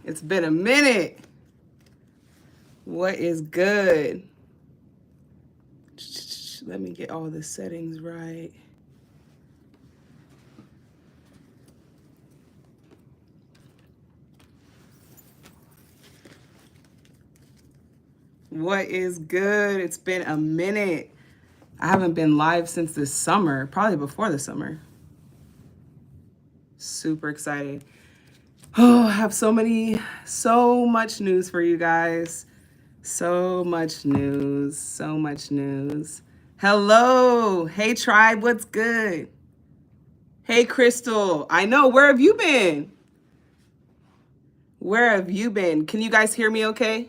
It's been a minute. What is good? Let me get all the settings right. What is good? It's been a minute. I haven't been live since this summer, probably before the summer. Super excited. Oh, I have so much news for you guys. So much news. Hello. Hey, tribe, what's good? Hey, Crystal. I know, where have you been? Where have you been? Can you guys hear me okay?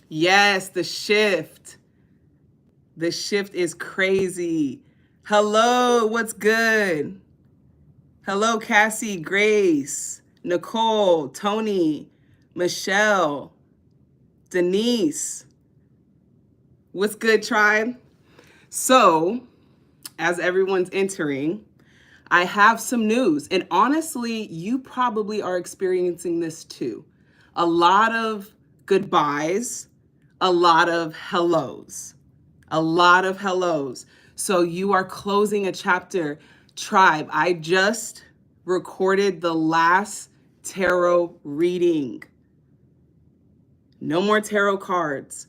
Yes, the shift. The shift is crazy. Hello, what's good? Hello, Cassie, Grace, Nicole, Tony, Michelle, Denise. What's good, tribe? So, as everyone's entering, I have some news. And honestly, you probably are experiencing this too. A lot of goodbyes, a lot of hellos. A lot of hellos. So you are closing a chapter. Tribe, I just recorded the last tarot reading. No more tarot cards.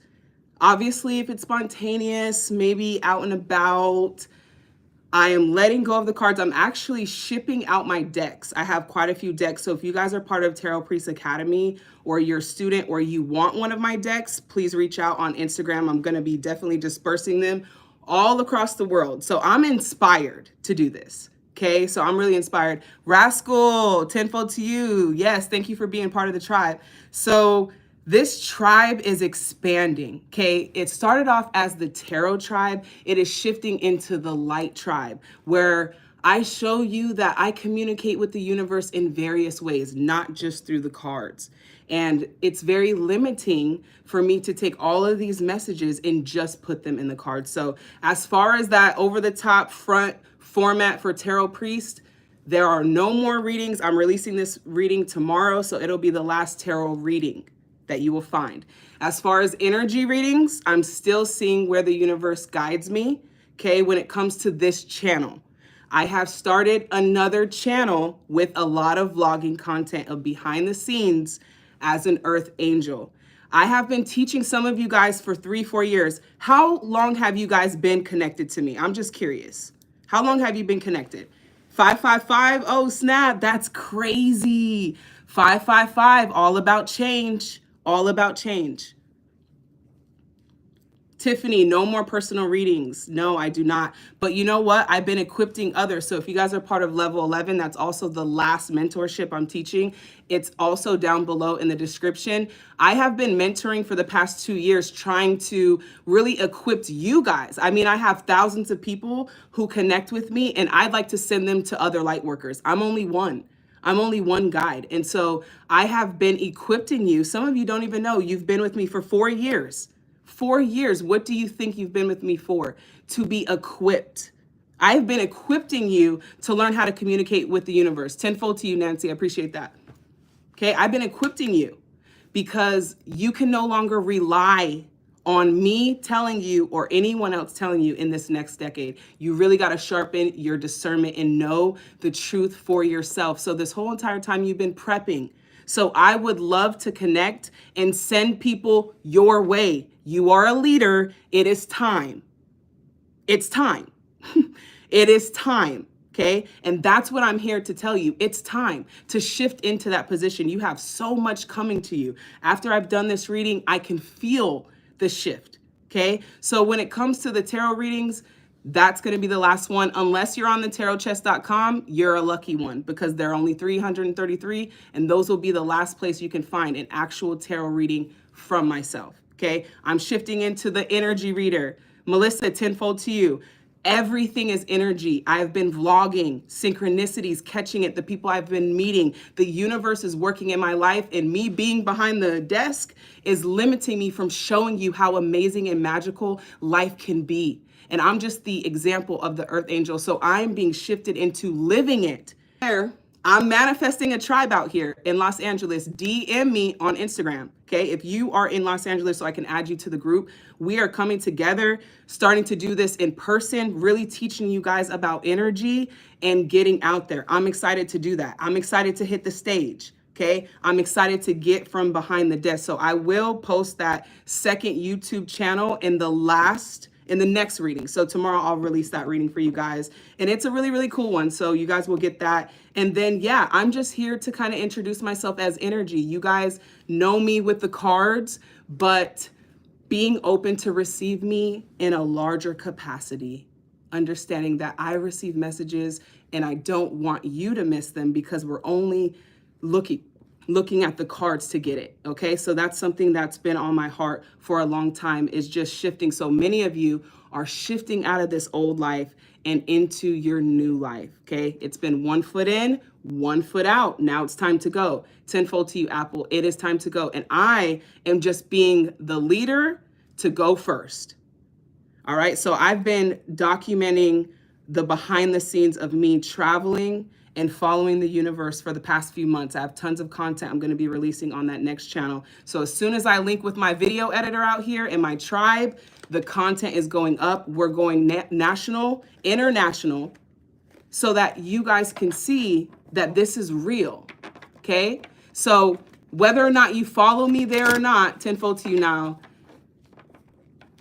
Obviously, if it's spontaneous, maybe out and about, I am letting go of the cards. I'm actually shipping out my decks. I have quite a few decks. So if you guys are part of Tarot Priest Academy or you're a student or you want one of my decks, please reach out on Instagram. I'm going to be definitely dispersing them all across the world. So I'm inspired to do this. Okay, so I'm really inspired. Rascal, tenfold to you. Yes, thank you for being part of the tribe. So this tribe is expanding, okay? It started off as the tarot tribe. It is shifting into the light tribe, where I show you that I communicate with the universe in various ways, not just through the cards. And it's very limiting for me to take all of these messages and just put them in the cards. So as far as that over-the-top front format for Tarot Priest, there are no more readings. I'm releasing this reading tomorrow, so it'll be the last tarot reading that you will find. As far as energy readings, I'm still seeing where the universe guides me, okay, when it comes to this channel. I have started another channel with a lot of vlogging content of behind the scenes as an earth angel. I have been teaching some of you guys for 3-4 years. How long have you guys been connected to me? I'm just curious. How long have you been connected? 555, oh snap, that's crazy. 555, all about change. All about change. Tiffany, no more personal readings. No, I do not. But you know what? I've been equipping others. So if you guys are part of level 11, that's also the last mentorship I'm teaching. It's also down below in the description. I have been mentoring for the past 2 years, trying to really equip you guys. I mean, I have thousands of people who connect with me, and I'd like to send them to other light workers. I'm only one guide. And so I have been equipping you. Some of you don't even know you've been with me for 4 years. 4 years. What do you think you've been with me for? To be equipped. I've been equipping you to learn how to communicate with the universe. Tenfold to you, Nancy. I appreciate that. Okay, I've been equipping you because you can no longer rely on me telling you or anyone else telling you in this next decade. You really got to sharpen your discernment and know the truth for yourself. So this whole entire time you've been prepping. So I would love to connect and send people your way. You are a leader. It is time. It's time. It is time. Okay. And that's what I'm here to tell you. It's time to shift into that position. You have so much coming to you. After I've done this reading, I can feel the shift. Okay. So when it comes to the tarot readings, that's going to be the last one. Unless you're on the tarotchest.com, you're a lucky one because there are only 333, and those will be the last place you can find an actual tarot reading from myself. Okay. I'm shifting into the energy reader. Melissa, tenfold to you. Everything is energy. I've been vlogging, synchronicities, catching it, the people I've been meeting. The universe is working in my life, and me being behind the desk is limiting me from showing you how amazing and magical life can be. And I'm just the example of the earth angel. So I'm being shifted into living it I'm manifesting a tribe out here in Los Angeles. DM me on Instagram, okay? If you are in Los Angeles, so I can add you to the group. We are coming together, starting to do this in person, really teaching you guys about energy and getting out there. I'm excited to do that. I'm excited to hit the stage. Okay, I'm excited to get from behind the desk. So I will post that second YouTube channel in the next reading. So tomorrow I'll release that reading for you guys. And it's a really, really cool one. So you guys will get that. And then, yeah, I'm just here to kind of introduce myself as energy. You guys know me with the cards, but being open to receive me in a larger capacity, understanding that I receive messages and I don't want you to miss them because we're only looking at the cards to get it. Okay, so that's something that's been on my heart for a long time, is just shifting. So many of you are shifting out of this old life and into your new life. Okay, it's been 1 foot in, 1 foot out. Now it's time to go. Tenfold to you, Apple. It is time to go. And I am just being the leader to go first. All right, so I've been documenting the behind the scenes of me traveling and following the universe for the past few months. I have tons of content I'm going to be releasing on that next channel. So as soon as I link with my video editor out here and my tribe, the content is going up. We're going national, international, so that you guys can see that this is real. Okay? So whether or not you follow me there or not, tenfold to you now,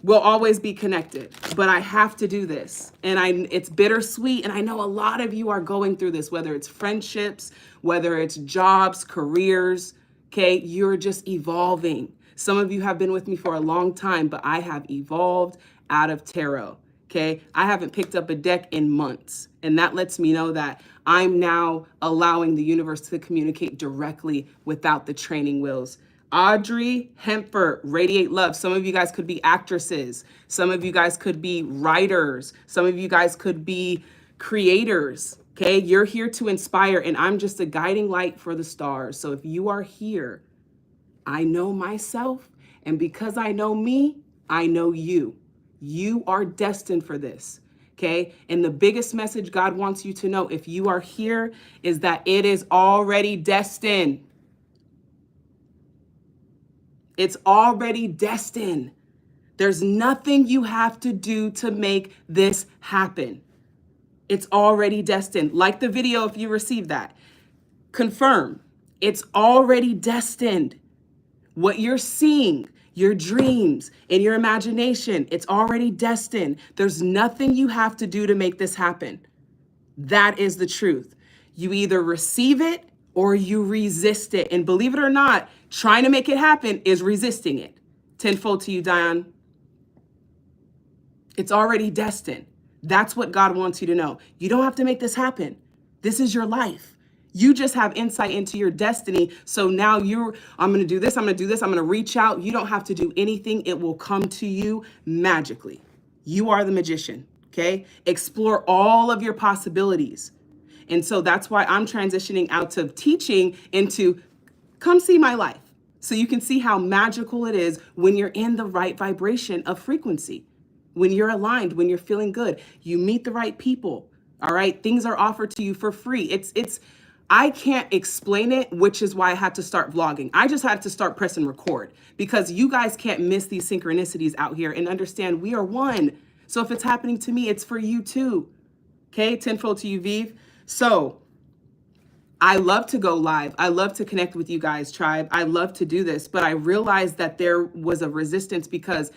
we'll always be connected, but I have to do this. And it's bittersweet. And I know a lot of you are going through this, whether it's friendships, whether it's jobs, careers, okay? You're just evolving. Some of you have been with me for a long time, but I have evolved out of tarot, okay? I haven't picked up a deck in months. And that lets me know that I'm now allowing the universe to communicate directly without the training wheels. Audrey Hempfer, Radiate Love. Some of you guys could be actresses. Some of you guys could be writers. Some of you guys could be creators. Okay, you're here to inspire, and I'm just a guiding light for the stars. So if you are here, I know myself, and because I know me, I know you. You are destined for this. Okay, and the biggest message God wants you to know, if you are here, is that it is already destined. It's already destined. There's nothing you have to do to make this happen. It's already destined. Like the video if you received that. Confirm. It's already destined. What you're seeing, your dreams, and your imagination, it's already destined. There's nothing you have to do to make this happen. That is the truth. You either receive it or you resist it. And believe it or not, trying to make it happen is resisting it. Tenfold to you, Diane. It's already destined. That's what God wants you to know. You don't have to make this happen. This is your life. You just have insight into your destiny. So now I'm going to do this. I'm going to do this. I'm going to reach out. You don't have to do anything. It will come to you magically. You are the magician. Okay. Explore all of your possibilities. And so that's why I'm transitioning out of teaching into come see my life. So you can see how magical it is when you're in the right vibration of frequency, when you're aligned, when you're feeling good, you meet the right people. All right. Things are offered to you for free. I can't explain it, which is why I had to start vlogging. I just had to start pressing record because you guys can't miss these synchronicities out here and understand we are one. So if it's happening to me, it's for you too. Okay. Tenfold to you, Vive. So I love to go live. I love to connect with you guys, tribe. I love to do this, but I realized that there was a resistance because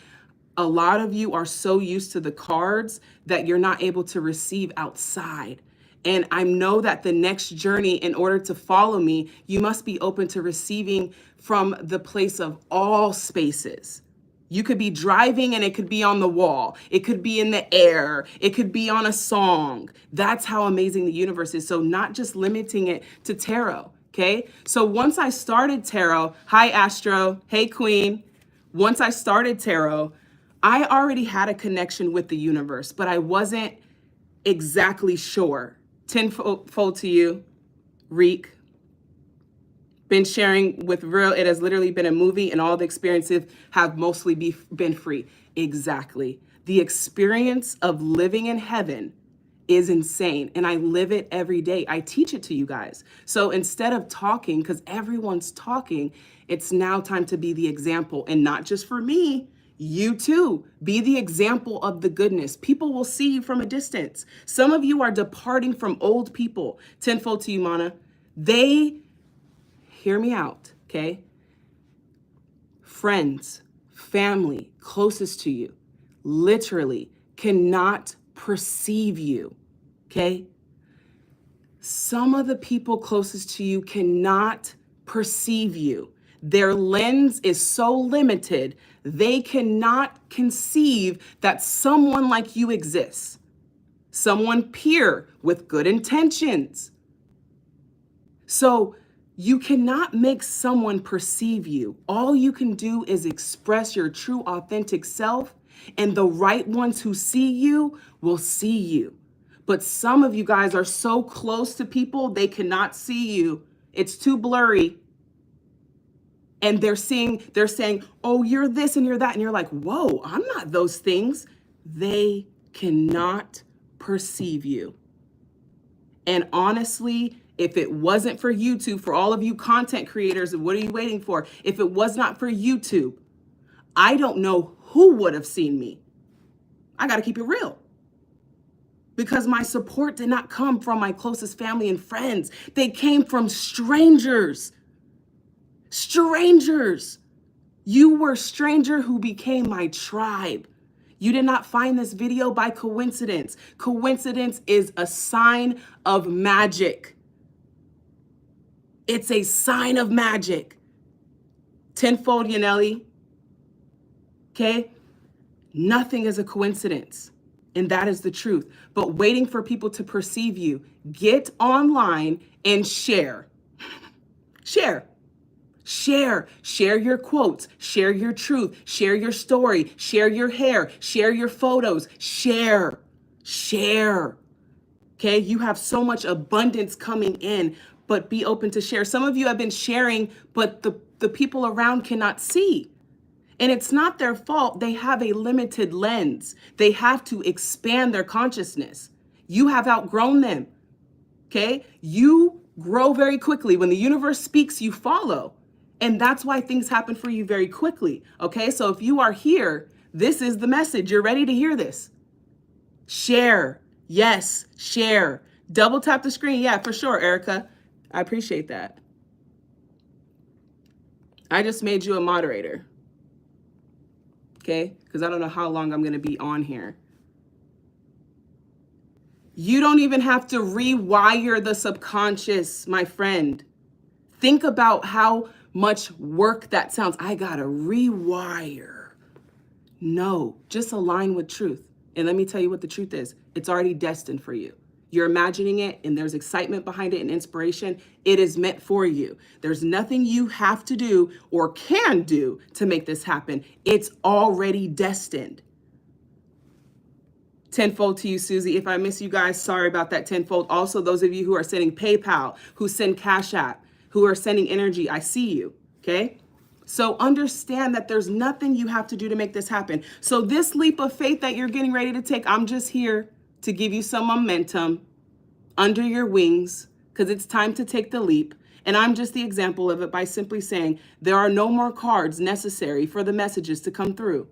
a lot of you are so used to the cards that you're not able to receive outside. And I know that the next journey, in order to follow me, you must be open to receiving from the place of all spaces. You could be driving and it could be on the wall. It could be in the air. It could be on a song. That's how amazing the universe is. So not just limiting it to tarot, okay? So once I started tarot, hi Astro, hey Queen. Once I started tarot, I already had a connection with the universe, but I wasn't exactly sure. Tenfold to you, Reek. Been sharing with real, it has literally been a movie and all the experiences have mostly been free. Exactly. The experience of living in heaven is insane. And I live it every day. I teach it to you guys. So instead of talking, because everyone's talking, it's now time to be the example. And not just for me, you too. Be the example of the goodness. People will see you from a distance. Some of you are departing from old people. Tenfold to you, Mana. They, hear me out, okay? Friends, family, closest to you, literally cannot perceive you, okay? Some of the people closest to you cannot perceive you. Their lens is so limited, they cannot conceive that someone like you exists. Someone pure with good intentions. So you cannot make someone perceive you. All you can do is express your true, authentic self, and the right ones who see you will see you. But some of you guys are so close to people, they cannot see you. It's too blurry. And they're saying, oh, you're this and you're that. And you're like, whoa, I'm not those things. They cannot perceive you. And honestly, if it wasn't for YouTube, for all of you content creators, what are you waiting for? If it was not for YouTube, I don't know who would have seen me. I got to keep it real. Because my support did not come from my closest family and friends. They came from strangers. Strangers. You were a stranger who became my tribe. You did not find this video by coincidence. Coincidence is a sign of magic. It's a sign of magic. Tenfold, Yaneli. Okay? Nothing is a coincidence. And that is the truth. But waiting for people to perceive you, get online and share. Share. Share your quotes, share your truth, share your story, share your hair, share your photos, share. Okay, you have so much abundance coming in, but be open to share. Some of you have been sharing, but the people around cannot see. And it's not their fault. They have a limited lens. They have to expand their consciousness. You have outgrown them. Okay, you grow very quickly. When the universe speaks, you follow. And that's why things happen for you very quickly. Okay, so if you are here, this is the message. You're ready to hear this. Share. Yes, share. Double tap the screen. Yeah, for sure, Erica. I appreciate that. I just made you a moderator. Okay, because I don't know how long I'm going to be on here. You don't even have to rewire the subconscious, my friend. Think about how much work that sounds. I gotta rewire. No, just align with truth. And let me tell you what the truth is. It's already destined for you. You're imagining it and there's excitement behind it and inspiration. It is meant for you. There's nothing you have to do or can do to make this happen. It's already destined. Tenfold to you, Susie. If I miss you guys, sorry about that. Tenfold. Also, those of you who are sending PayPal, who send Cashapp, who are sending energy, I see you, okay? So understand that there's nothing you have to do to make this happen. So this leap of faith that you're getting ready to take, I'm just here to give you some momentum under your wings because it's time to take the leap. And I'm just the example of it by simply saying there are no more cards necessary for the messages to come through.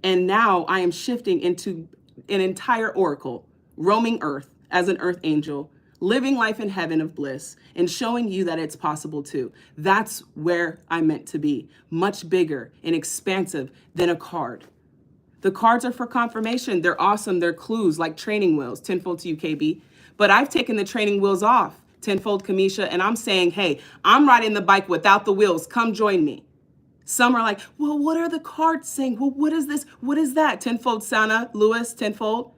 And now I am shifting into an entire oracle, roaming earth as an earth angel, living life in heaven of bliss and showing you that it's possible too. That's where I'm meant to be, much bigger and expansive than a card. The cards are for confirmation. They're awesome. They're clues like training wheels. Tenfold to you, KB. But I've taken the training wheels off. Tenfold, Kamisha. And I'm saying, hey, I'm riding the bike without the wheels. Come join me. Some are like, well, what are the cards saying? Well, what is this? What is that? Tenfold, Sana, Lewis, tenfold.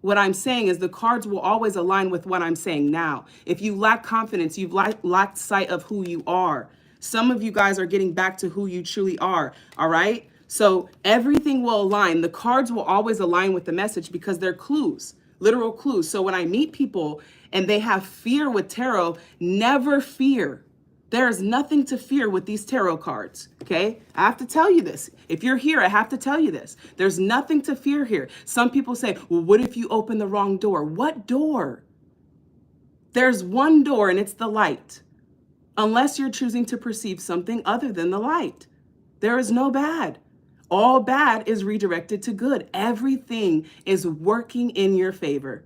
What I'm saying is the cards will always align with what I'm saying now. If you lack confidence, you've lacked sight of who you are. Some of you guys are getting back to who you truly are, all right? So everything will align. The cards will always align with the message because they're clues, literal clues. So when I meet people and they have fear with tarot, never fear. There is nothing to fear with these tarot cards, okay? I have to tell you this. If you're here, I have to tell you this. There's nothing to fear here. Some people say, well, what if you open the wrong door? What door? There's one door, and it's the light. Unless you're choosing to perceive something other than the light. There is no bad. All bad is redirected to good. Everything is working in your favor.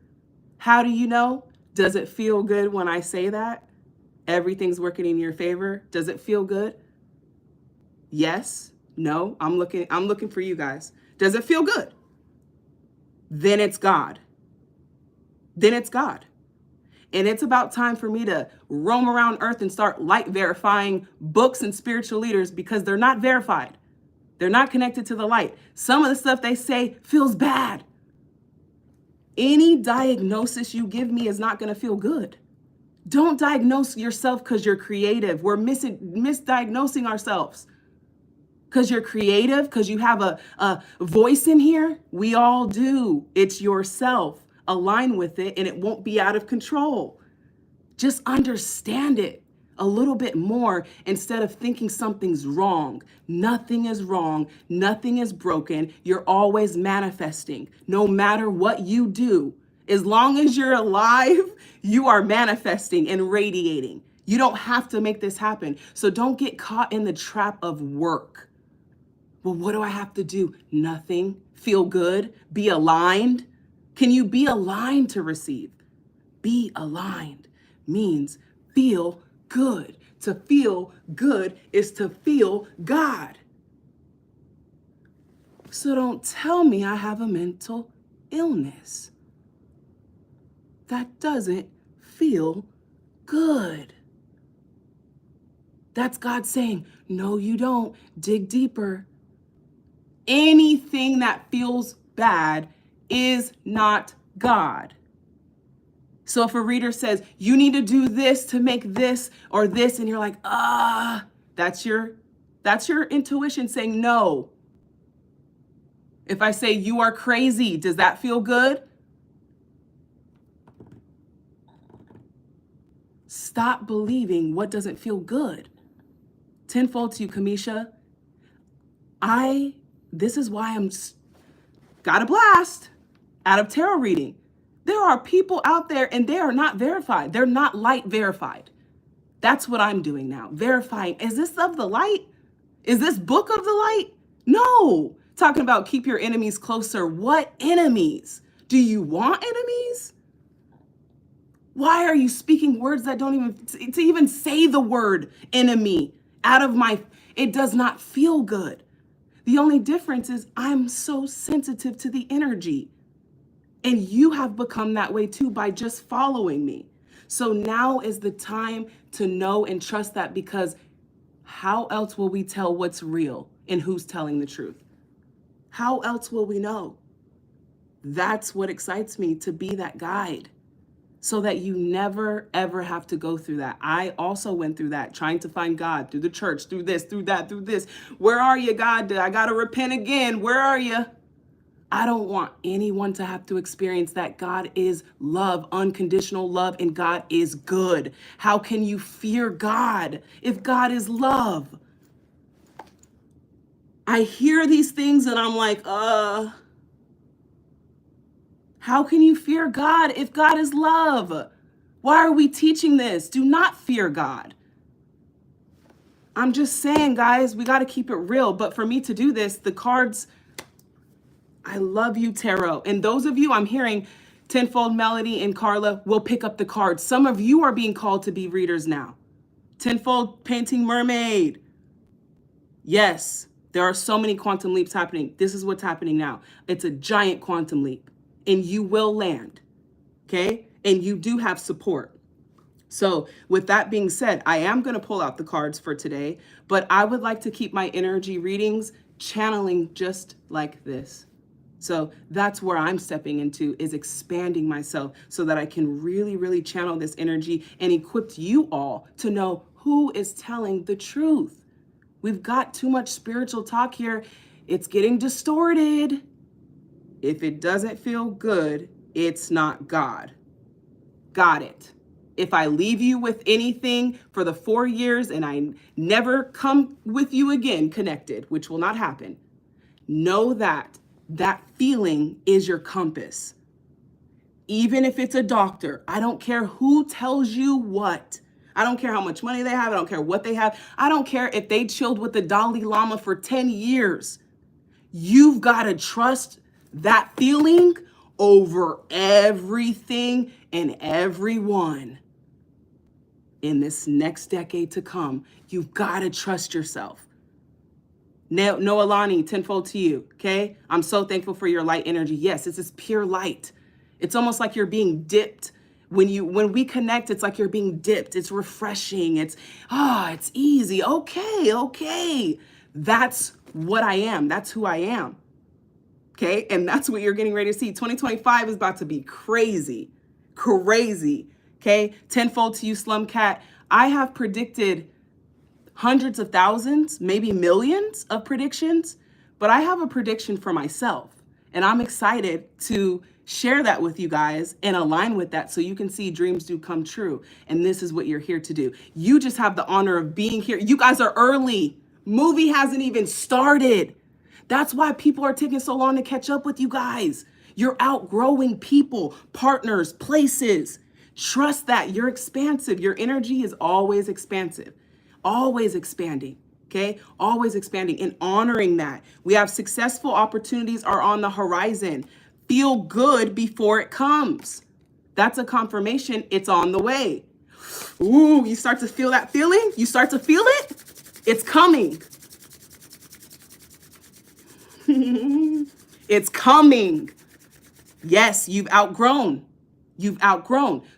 How do you know? Does it feel good when I say that? Everything's working in your favor. Does it feel good? Yes. No. I'm looking for you guys. Does it feel good? Then it's God. Then it's God. And it's about time for me to roam around earth and start light verifying books and spiritual leaders, because they're not verified. They're not connected to the light. Some of the stuff they say feels bad. Any diagnosis you give me is not going to feel good. Don't diagnose yourself because you're creative. We're misdiagnosing ourselves. Because you're creative, because you have a voice in here. We all do. It's yourself. Align with it and it won't be out of control. Just understand it a little bit more instead of thinking something's wrong. Nothing is wrong. Nothing is broken. You're always manifesting. No matter what you do, as long as you're alive, you are manifesting and radiating. You don't have to make this happen. So don't get caught in the trap of work. Well, what do I have to do? Nothing. Feel good. Be aligned. Can you be aligned to receive? Be aligned means feel good. To feel good is to feel God. So don't tell me I have a mental illness. That doesn't feel good. That's God saying, no, you don't. Dig deeper. Anything that feels bad is not God. So if a reader says, you need to do this to make this or this, and you're like, that's your intuition saying no. If I say you are crazy, does that feel good? Stop believing what doesn't feel good. Tenfold to you, Kamisha. This is why I'm got a blast out of tarot reading. There are people out there and they are not verified. They're not light verified. That's what I'm doing now. Verifying. Is this of the light? Is this book of the light? No. Talking about keep your enemies closer. What enemies? Do you want enemies? Why are you speaking words that don't even say the word enemy out of it does not feel good. The only difference is I'm so sensitive to the energy. And you have become that way too by just following me. So now is the time to know and trust that, because how else will we tell what's real and who's telling the truth? How else will we know? That's what excites me, to be that guide, so that you never, ever have to go through that. I also went through that, trying to find God through the church, through this, through that, through this. Where are you, God? I got to repent again. Where are you? I don't want anyone to have to experience that. God is love, unconditional love, and God is good. How can you fear God if God is love? I hear these things and I'm like, how can you fear God if God is love? Why are we teaching this? Do not fear God. I'm just saying, guys, we got to keep it real. But for me to do this, the cards, I love you, tarot. And those of you I'm hearing, Tenfold Melody and Carla, will pick up the cards. Some of you are being called to be readers now. Tenfold Painting Mermaid. Yes, there are so many quantum leaps happening. This is what's happening now. It's a giant quantum leap. And you will land, okay? And you do have support. So with that being said, I am going to pull out the cards for today, but I would like to keep my energy readings channeling just like this. So that's where I'm stepping into, is expanding myself so that I can really, really channel this energy and equip you all to know who is telling the truth. We've got too much spiritual talk here. It's getting distorted. If it doesn't feel good, it's not God. Got it. if I leave you with anything for the 4 years and I never come with you again connected, which will not happen, know that that feeling is your compass. Even if it's a doctor, I don't care who tells you what. I don't care how much money they have. I don't care what they have. I don't care if they chilled with the Dalai Lama for 10 years. You've got to trust that feeling over everything and everyone in this next decade to come. You've got to trust yourself. Noelani, tenfold to you, okay? I'm so thankful for your light energy. Yes, it's this pure light. It's almost like you're being dipped. When we connect, it's like you're being dipped. It's refreshing. It's easy. Okay. That's what I am. That's who I am. Okay? And that's what you're getting ready to see. 2025 is about to be crazy. Okay? Tenfold to you, Slum Cat. I have predicted hundreds of thousands, maybe millions of predictions, but I have a prediction for myself. And I'm excited to share that with you guys and align with that so you can see dreams do come true. And this is what you're here to do. You just have the honor of being here. You guys are early. Movie hasn't even started. That's why people are taking so long to catch up with you guys. You're outgrowing people, partners, places. Trust that. You're expansive. Your energy is always expansive, always expanding. Okay, always expanding and honoring that. We have successful opportunities are on the horizon. Feel good before it comes. That's a confirmation it's on the way. Ooh, you start to feel that feeling? You start to feel it? It's coming. It's coming. Yes, you've outgrown.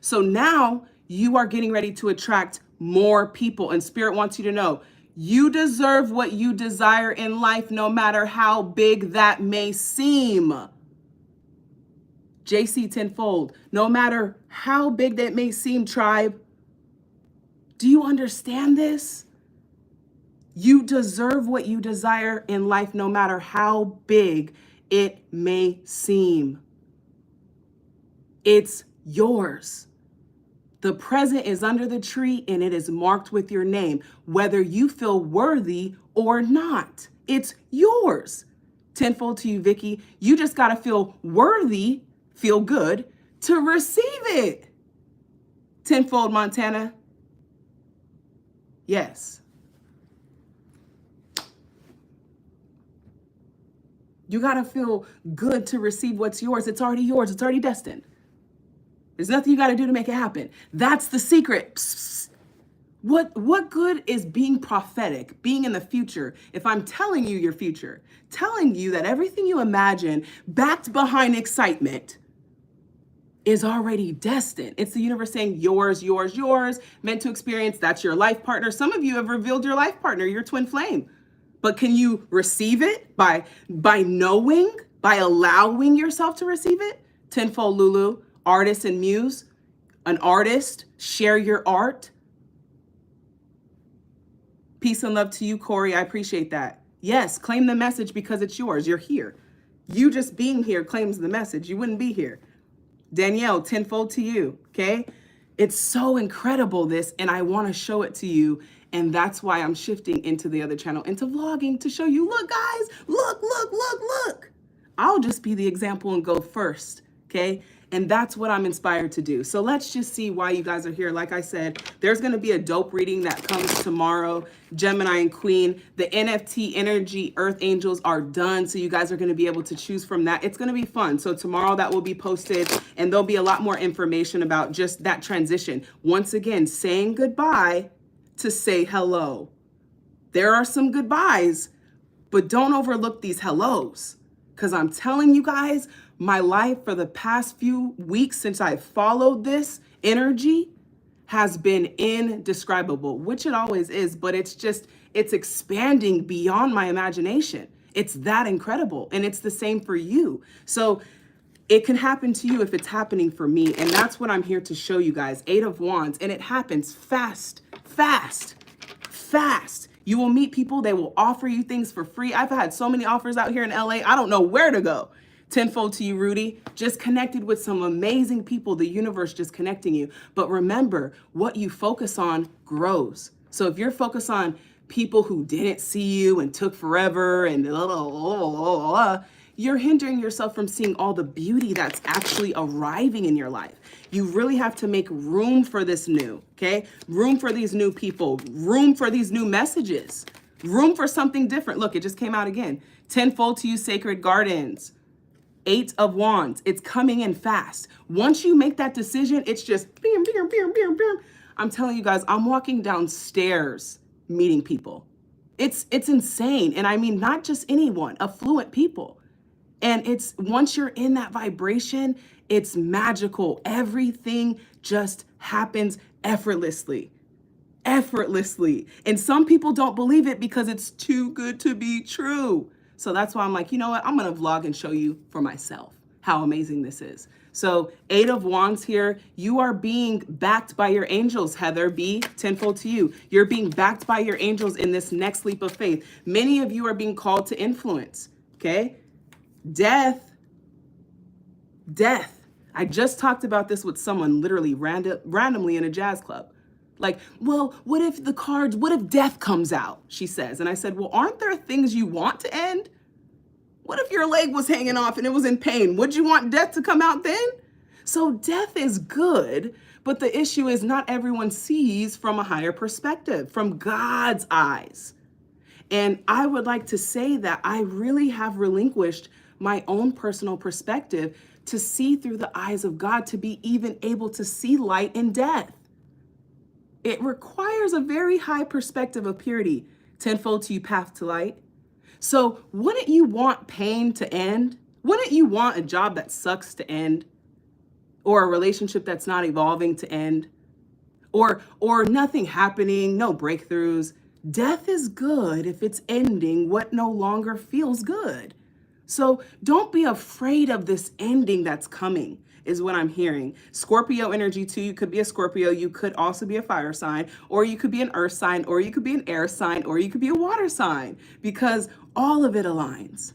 So now you are getting ready to attract more people, and Spirit wants you to know you deserve what you desire in life, no matter how big that may seem. JC tenfold, no matter how big that may seem, tribe. Do you understand this? You deserve what you desire in life, no matter how big it may seem. It's yours. The present is under the tree and it is marked with your name, whether you feel worthy or not. It's yours. Tenfold to you, Vicky. You just got to feel worthy, feel good to receive it. Tenfold, Montana. Yes. You got to feel good to receive what's yours. It's already yours. It's already destined. There's nothing you got to do to make it happen. That's the secret. Psst. What good is being prophetic, being in the future, if I'm telling you your future, telling you that everything you imagine backed behind excitement is already destined? It's the universe saying yours, meant to experience. That's your life partner. Some of you have revealed your life partner, your twin flame. But can you receive it by knowing, by allowing yourself to receive it? Tenfold, Lulu. Artist and muse, an artist, share your art. Peace and love to you, Corey. I appreciate that. Yes, claim the message because it's yours. You're here. You just being here claims the message. You wouldn't be here. Danielle, tenfold to you, okay? It's so incredible, this, and I want to show it to you, and that's why I'm shifting into the other channel, into vlogging, to show you, look, guys, look. I'll just be the example and go first, okay? And that's what I'm inspired to do. So let's just see why you guys are here. Like I said, there's going to be a dope reading that comes tomorrow. Gemini and Queen, the NFT energy Earth Angels are done. So you guys are going to be able to choose from that. It's going to be fun. So tomorrow that will be posted and there'll be a lot more information about just that transition. Once again, saying goodbye to say hello. There are some goodbyes, but don't overlook these hellos. Because I'm telling you guys, my life for the past few weeks since I followed this energy has been indescribable, which it always is, but it's expanding beyond my imagination. It's that incredible. And it's the same for you. So it can happen to you if it's happening for me. And that's what I'm here to show you guys. 8 of Wands. And it happens fast. You will meet people. They will offer you things for free. I've had so many offers out here in LA. I don't know where to go. Tenfold to you, Rudy. Just connected with some amazing people, the universe just connecting you. But remember, what you focus on grows. So if you're focused on people who didn't see you and took forever and you're hindering yourself from seeing all the beauty that's actually arriving in your life. You really have to make room for this new, okay? Room for these new people, room for these new messages, room for something different. Look, it just came out again. Tenfold to you, Sacred Gardens. 8 of Wands. It's coming in fast. Once you make that decision, it's just bam, bam, bam, bam, bam. I'm telling you guys, I'm walking downstairs meeting people. It's insane. And I mean, not just anyone, affluent people. And it's once you're in that vibration, it's magical. Everything just happens effortlessly. Effortlessly. And some people don't believe it because it's too good to be true. So that's why I'm like, you know what? I'm going to vlog and show you for myself how amazing this is. So 8 of Wands here. You are being backed by your angels, Heather B. Tenfold to you. You're being backed by your angels in this next leap of faith. Many of you are being called to influence. Okay? Death. I just talked about this with someone literally randomly in a jazz club. Like, well, what if death comes out, she says. And I said, well, aren't there things you want to end? What if your leg was hanging off and it was in pain? Would you want death to come out then? So death is good, but the issue is not everyone sees from a higher perspective, from God's eyes. And I would like to say that I really have relinquished my own personal perspective to see through the eyes of God, to be even able to see light in death. It requires a very high perspective of purity. Tenfold to you, path to light. So wouldn't you want pain to end? Wouldn't you want a job that sucks to end? Or a relationship that's not evolving to end? Or nothing happening, no breakthroughs? Death is good if it's ending what no longer feels good. So don't be afraid of this ending that's coming, is what I'm hearing. Scorpio energy too. You could be a Scorpio. You could also be a fire sign, or you could be an earth sign, or you could be an air sign, or you could be a water sign, because all of it aligns.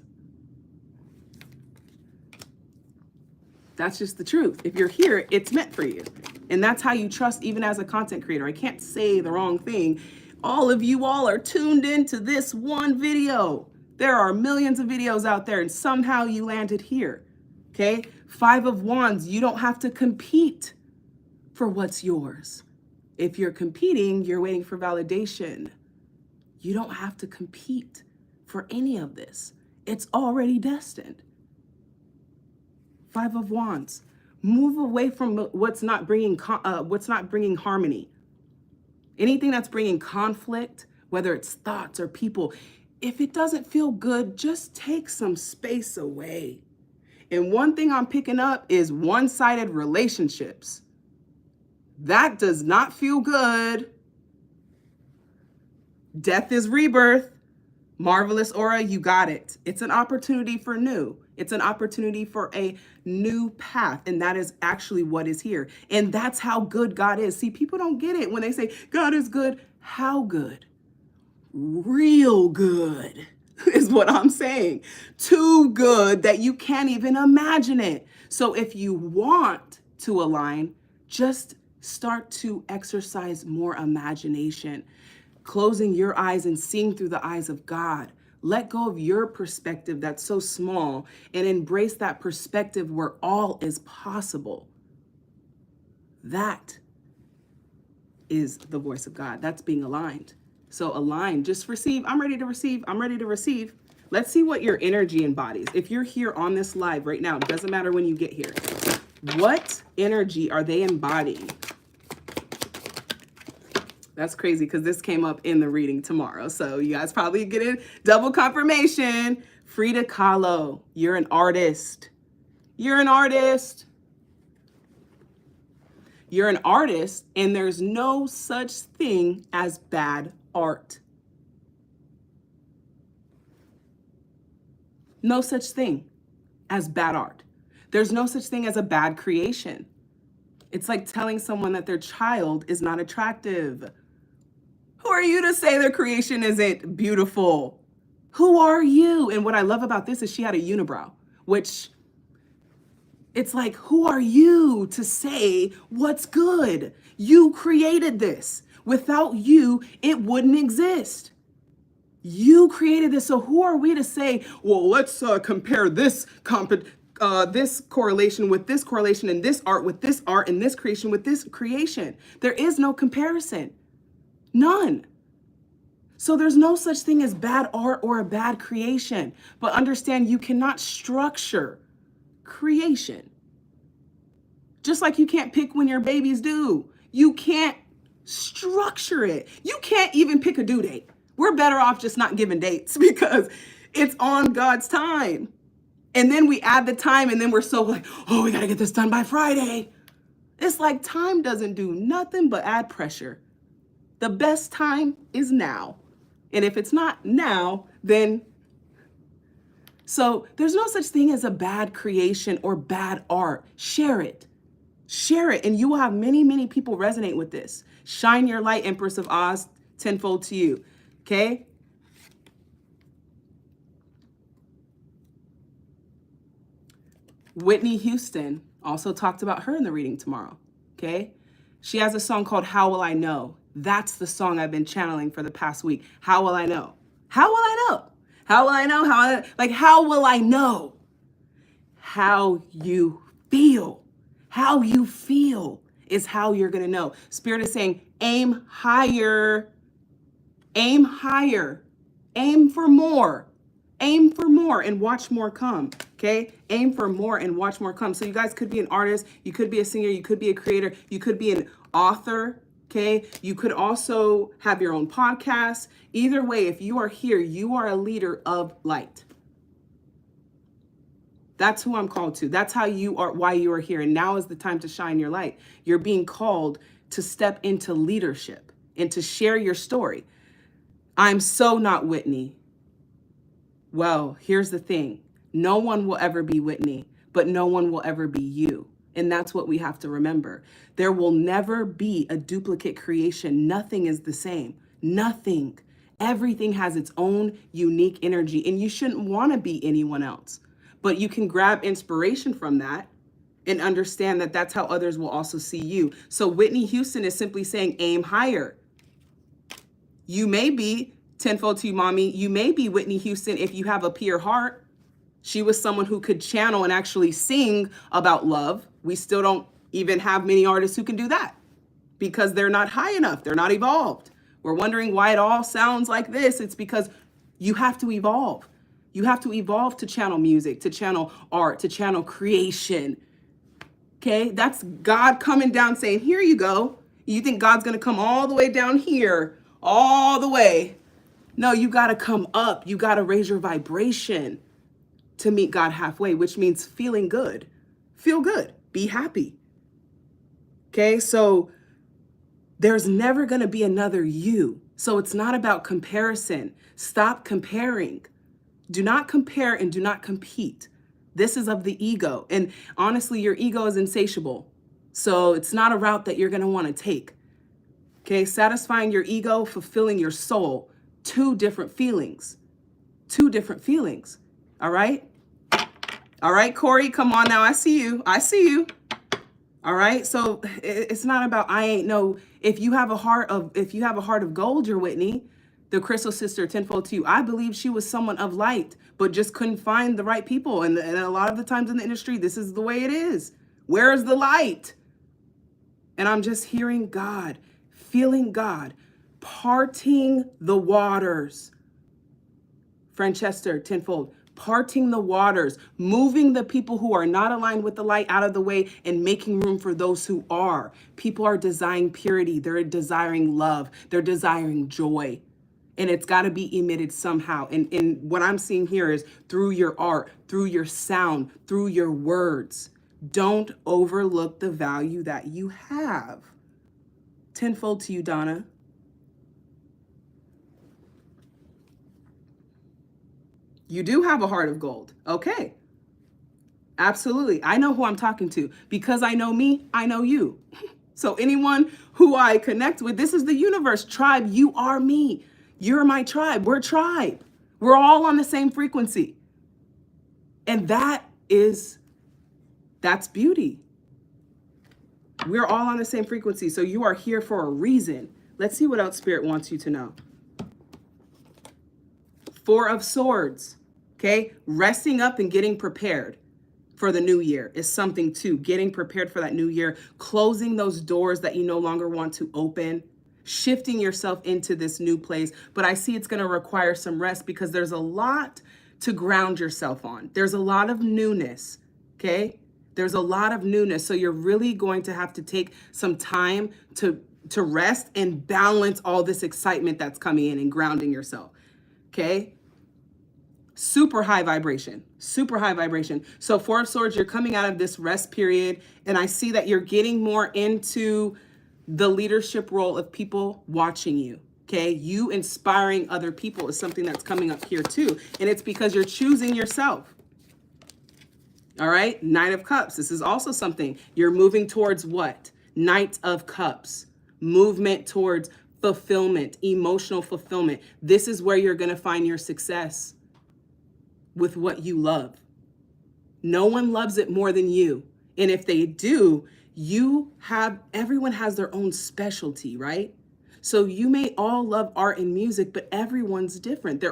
That's just the truth. If you're here, it's meant for you. And that's how you trust even as a content creator. I can't say the wrong thing. All of you all are tuned into this one video. There are millions of videos out there and somehow you landed here. Okay? 5 of Wands, you don't have to compete for what's yours. If you're competing, you're waiting for validation. You don't have to compete for any of this. It's already destined. 5 of Wands, move away from what's not bringing harmony. Anything that's bringing conflict, whether it's thoughts or people, if it doesn't feel good, just take some space away. And one thing I'm picking up is one-sided relationships. That does not feel good. Death is rebirth. Marvelous Aura, you got it. It's an opportunity for new. It's an opportunity for a new path. And that is actually what is here. And that's how good God is. See, people don't get it when they say God is good. How good? Real good is what I'm saying. Too good that you can't even imagine it. So if you want to align, just start to exercise more imagination, closing your eyes and seeing through the eyes of God. Let go of your perspective that's so small and embrace that perspective where all is possible. That is the voice of God. That's being aligned. So align, just receive. I'm ready to receive. I'm ready to receive. Let's see what your energy embodies. If you're here on this live right now, it doesn't matter when you get here. What energy are they embodying? That's crazy because this came up in the reading tomorrow. So you guys probably getting double confirmation. Frida Kahlo, you're an artist. You're an artist. You're an artist, and there's no such thing as bad art. No such thing as bad art. There's no such thing as a bad creation. It's like telling someone that their child is not attractive. Who are you to say their creation isn't beautiful? Who are you? And what I love about this is she had a unibrow, which It's like, who are you to say what's good? You created this. Without you, it wouldn't exist. You created this, so who are we to say, well, let's compare this this correlation with this correlation, and this art with this art, and this creation with this creation? There is no comparison. None. So there's no such thing as bad art or a bad creation. But understand, you cannot structure creation. Just like you can't pick when your baby's due. You can't structure it. You can't even pick a due date. We're better off just not giving dates because it's on God's time. And then we add the time and then we're so like, oh, we got to get this done by Friday. It's like time doesn't do nothing but add pressure. The best time is now. And if it's not now, then... So there's no such thing as a bad creation or bad art. Share it. Share it. And you will have many, many people resonate with this. Shine your light, Empress of Oz, tenfold to you. Okay? Whitney Houston also talked about her in the reading tomorrow. Okay? She has a song called How Will I Know? That's the song I've been channeling for the past week. How will I know? How will I know? How will I know? How will I know? How you feel. How you feel is how you're going to know. Spirit is saying, aim higher. Aim higher. Aim for more. Aim for more and watch more come. Okay? Aim for more and watch more come. So you guys could be an artist. You could be a singer. You could be a creator. You could be an author. Okay? You could also have your own podcast. Either way, if you are here, you are a leader of light. That's who I'm called to. That's how you are, why you are here. And now is the time to shine your light. You're being called to step into leadership and to share your story. I'm so not Whitney. Well, here's the thing. No one will ever be Whitney, but no one will ever be you. And that's what we have to remember. There will never be a duplicate creation. Nothing is the same. Nothing. Everything has its own unique energy, and you shouldn't want to be anyone else. But you can grab inspiration from that and understand that that's how others will also see you. So Whitney Houston is simply saying, aim higher. You may be, tenfold to you, mommy, you may be Whitney Houston if you have a pure heart. She was someone who could channel and actually sing about love. We still don't even have many artists who can do that because they're not high enough. They're not evolved. We're wondering why it all sounds like this. It's because you have to evolve. You have to evolve to channel music, to channel art, to channel creation. Okay, that's God coming down saying, here you go. You think God's going to come all the way down here, all the way. No, you got to come up. You got to raise your vibration to meet God halfway, which means feeling good. Feel good. Be happy. Okay, so there's never going to be another you. So it's not about comparison. Stop comparing. Do not compare and do not compete. This is of the ego. And honestly, your ego is insatiable. So it's not a route that you're going to want to take. Okay, satisfying your ego, fulfilling your soul. Two different feelings. Two different feelings. All right? All right, Corey, come on now. I see you. I see you. All right. So it's not about if you have a heart of gold, you're Whitney, the crystal sister, tenfold to you. I believe she was someone of light, but just couldn't find the right people. And a lot of the times in the industry, this is the way it is. Where is the light? And I'm just hearing God, feeling God, parting the waters. Francesca, tenfold. Parting the waters, moving the people who are not aligned with the light out of the way and making room for those who are. People are desiring purity. They're desiring love. They're desiring joy. And it's got to be emitted somehow. And what I'm seeing here is through your art, through your sound, through your words. Don't overlook the value that you have. Tenfold to you, Donna. You do have a heart of gold. Okay. Absolutely. I know who I'm talking to. Because I know me, I know you. So anyone who I connect with, this is the universe. Tribe, you are me. You're my tribe. We're tribe. We're all on the same frequency. And that's That's beauty. We're all on the same frequency. So you are here for a reason. Let's see what else Spirit wants you to know. Four of Swords. Okay. Resting up and getting prepared for the new year is something too. Getting prepared for that new year, closing those doors that you no longer want to open, shifting yourself into this new place. But I see it's going to require some rest because there's a lot to ground yourself on. There's a lot of newness. Okay. There's a lot of newness. So you're really going to have to take some time to rest and balance all this excitement that's coming in and grounding yourself. Okay. Super high vibration, super high vibration. So Four of Swords, you're coming out of this rest period, and I see that you're getting more into the leadership role of people watching you. Okay. You inspiring other people is something that's coming up here too. And it's because you're choosing yourself. All right. Knight of Cups. This is also something you're moving towards. What? Knight of Cups. Movement towards fulfillment, emotional fulfillment. This is where you're going to find your success with what you love. No one loves it more than you. And if they do, everyone has their own specialty, right? So you may all love art and music, but everyone's different.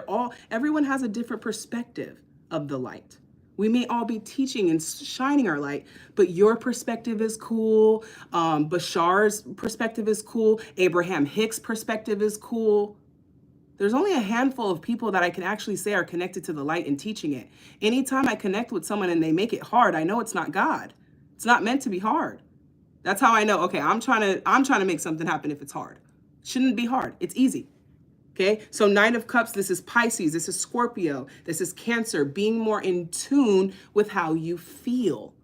Everyone has a different perspective of the light. We may all be teaching and shining our light, but your perspective is cool. Bashar's perspective is cool. Abraham Hicks' perspective is cool. There's only a handful of people that I can actually say are connected to the light and teaching it. Anytime I connect with someone and they make it hard, I know it's not God. It's not meant to be hard. That's how I know, okay, I'm trying to make something happen if it's hard. Shouldn't be hard. It's easy. Okay, so Nine of Cups, this is Pisces, this is Scorpio, this is Cancer, being more in tune with how you feel,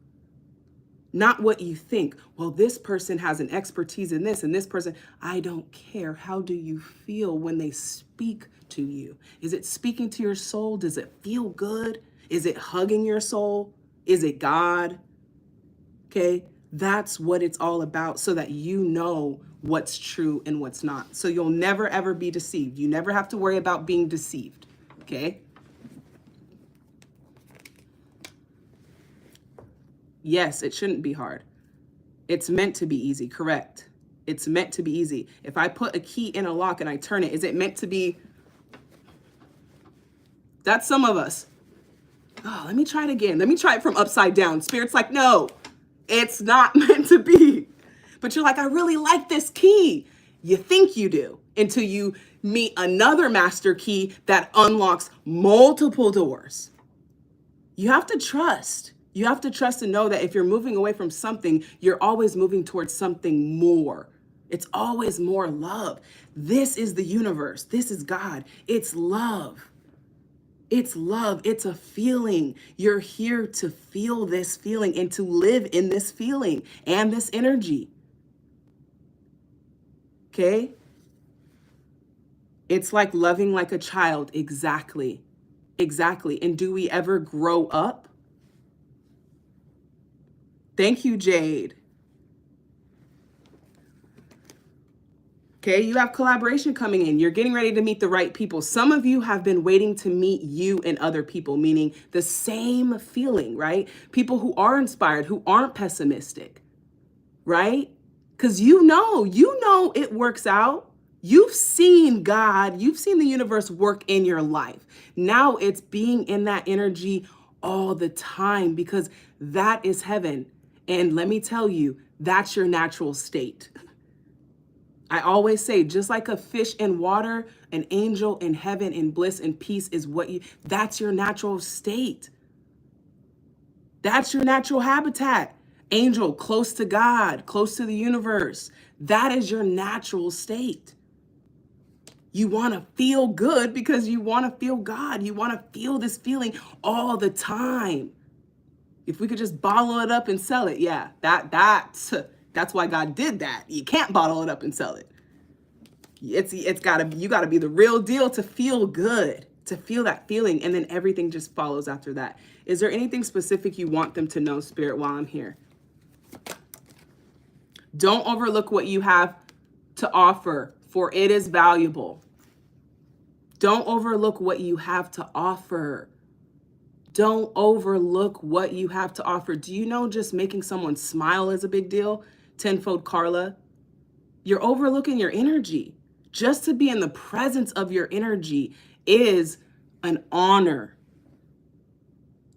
not what you think. Well, this person has an expertise in this and this person, I don't care. How do you feel when they speak to you? Is it speaking to your soul? Does it feel good? Is it hugging your soul? Is it God? Okay, that's what it's all about, so that you know what's true and what's not. So you'll never, ever be deceived. You never have to worry about being deceived. Okay. Yes, it shouldn't be hard. It's meant to be easy. Correct. It's meant to be easy. If I put a key in a lock and I turn it, is it meant to be? That's some of us. Oh, let me try it again. Let me try it from upside down. Spirit's like, no, it's not meant to be. But you're like, I really like this key. You think you do until you meet another master key that unlocks multiple doors. You have to trust. You have to trust and know that if you're moving away from something, you're always moving towards something more. It's always more love. This is the universe. This is God. It's love. It's love. It's a feeling. You're here to feel this feeling and to live in this feeling and this energy. Okay? It's like loving like a child. Exactly. Exactly. And do we ever grow up? Thank you, Jade. Okay, you have collaboration coming in. You're getting ready to meet the right people. Some of you have been waiting to meet you and other people, meaning the same feeling, right? People who are inspired, who aren't pessimistic, right? Because you know it works out. You've seen God, you've seen the universe work in your life. Now it's being in that energy all the time, because that is heaven. And let me tell you, that's your natural state. I always say, just like a fish in water, an angel in heaven in bliss and peace is that's your natural state. That's your natural habitat. Angel, close to God, close to the universe. That is your natural state. You want to feel good because you want to feel God. You want to feel this feeling all the time. If we could just bottle it up and sell it, yeah, that's why God did that. You can't bottle it up and sell it. You gotta be the real deal to feel good, to feel that feeling, and then everything just follows after that. Is there anything specific you want them to know, Spirit, while I'm here? Don't overlook what you have to offer, for it is valuable. Don't overlook what you have to offer. Don't overlook what you have to offer. Do you know just making someone smile is a big deal? Tenfold Carla. You're overlooking your energy. Just to be in the presence of your energy is an honor.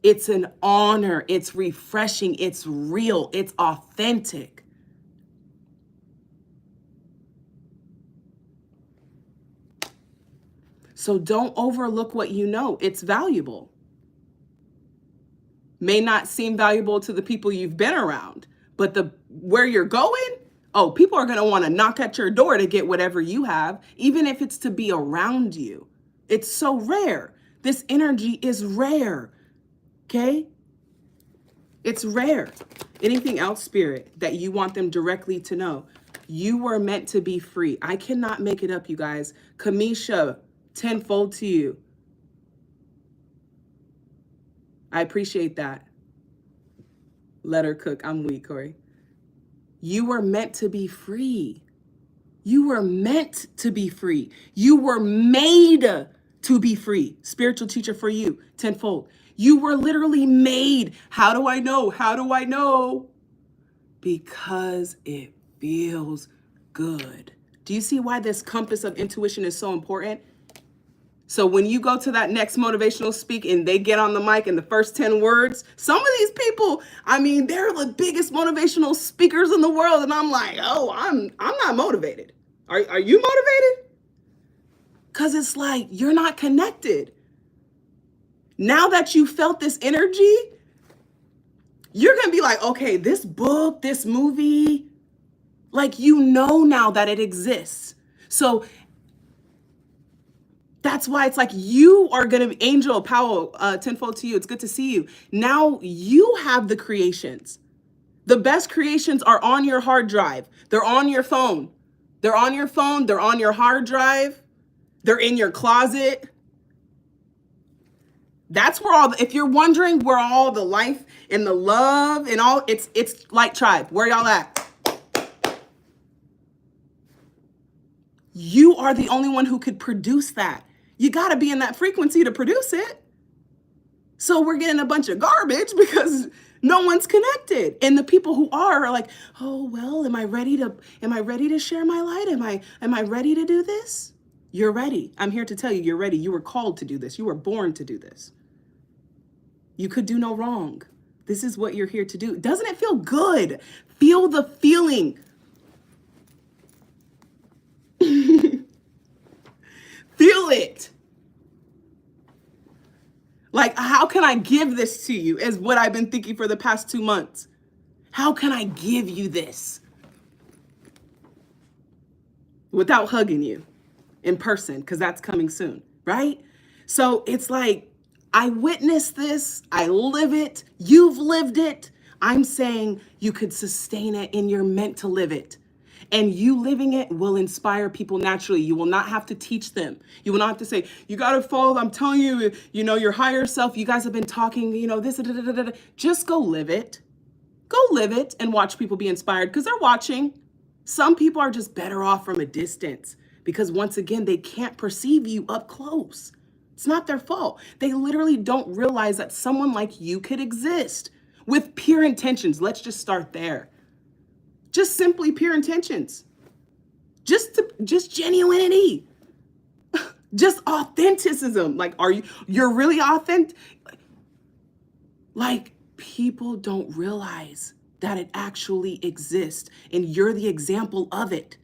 It's an honor. It's refreshing. It's real. It's authentic. So don't overlook what you know. It's valuable. May not seem valuable to the people you've been around, but where you're going, oh, people are going to want to knock at your door to get whatever you have, even if it's to be around you. It's so rare. This energy is rare. Okay? It's rare. Anything else, Spirit, that you want them directly to know? You were meant to be free. I cannot make it up, you guys. Kamisha, tenfold to you. I appreciate that. Let her cook. I'm weak, Corey. You were meant to be free. You were meant to be free. You were made to be free. Spiritual teacher for you, tenfold. You were literally made. How do I know? How do I know? Because it feels good. Do you see why this compass of intuition is so important? So when you go to that next motivational speak and they get on the mic in the first 10 words, some of these people, I mean, they're the biggest motivational speakers in the world. And I'm like, oh, I'm not motivated. Are you motivated? Because it's like, you're not connected. Now that you felt this energy, you're going to be like, okay, this book, this movie, like, you know now that it exists. So that's why it's like you are going to be Angel, Powell, tenfold to you. It's good to see you. Now you have the creations. The best creations are on your hard drive. They're on your phone. They're on your phone. They're on your hard drive. They're in your closet. That's where if you're wondering where all the life and the love and all, it's Light Tribe. Where y'all at? You are the only one who could produce that. You got to be in that frequency to produce it. So we're getting a bunch of garbage because no one's connected. And the people who are like, oh, well, am I ready to share my light? Am I ready to do this? You're ready. I'm here to tell you, you're ready. You were called to do this. You were born to do this. You could do no wrong. This is what you're here to do. Doesn't it feel good? Feel the feeling. Feel it. Like, how can I give this to you is what I've been thinking for the past 2 months. How can I give you this without hugging you in person? Because that's coming soon, right? So it's like, I witnessed this. I live it. You've lived it. I'm saying you could sustain it and you're meant to live it. And you living it will inspire people naturally. You will not have to teach them. You will not have to say, you got to follow, I'm telling you, your higher self, you guys have been talking, this, da, da, da, da, da. Just go live it. Go live it and watch people be inspired because they're watching. Some people are just better off from a distance because once again, they can't perceive you up close. It's not their fault. They literally don't realize that someone like you could exist with pure intentions. Let's just start there. Just simply pure intentions. Just genuinity. Just authenticism. Like, you're really authentic? Like, people don't realize that it actually exists and you're the example of it.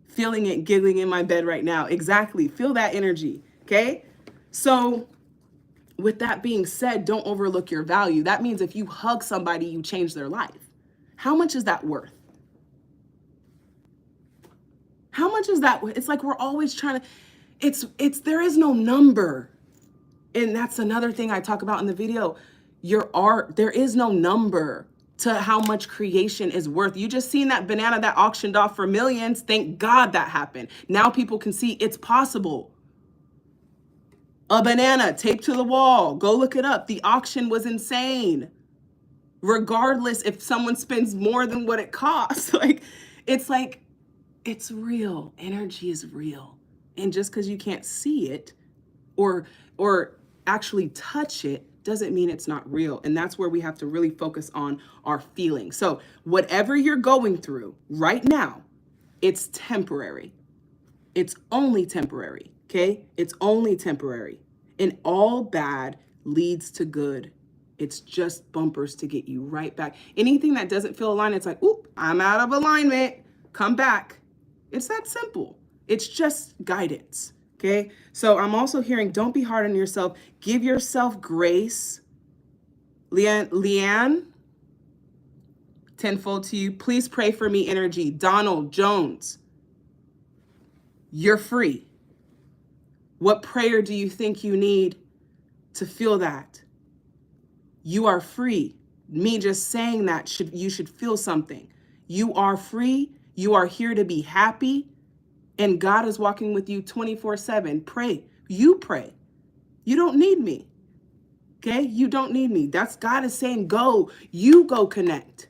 Feeling it, giggling in my bed right now. Exactly. Feel that energy. Okay? So with that being said, don't overlook your value. That means if you hug somebody, you change their life. How much is that worth? How much is that? It's like we're always trying to, there is no number. And that's another thing I talk about in the video. Your art, there is no number to how much creation is worth. You just seen that banana that auctioned off for millions. Thank God that happened. Now people can see it's possible. A banana taped to the wall. Go look it up. The auction was insane. Regardless if someone spends more than what it costs. It's real. Energy is real. And just because you can't see it or actually touch it doesn't mean it's not real. And that's where we have to really focus on our feelings. So whatever you're going through right now, it's temporary. It's only temporary, okay? It's only temporary. And all bad leads to good. It's just bumpers to get you right back. Anything that doesn't feel aligned, it's like, oop, I'm out of alignment. Come back. It's that simple. It's just guidance, okay? So I'm also hearing, don't be hard on yourself. Give yourself grace. Leanne, tenfold to you. Please pray for me, energy. Donald Jones, you're free. What prayer do you think you need to feel that? You are free. Me just saying that, you should feel something. You are free. You are here to be happy. And God is walking with you 24/7. Pray. You pray. You don't need me. Okay? You don't need me. That's God is saying, go. You go connect.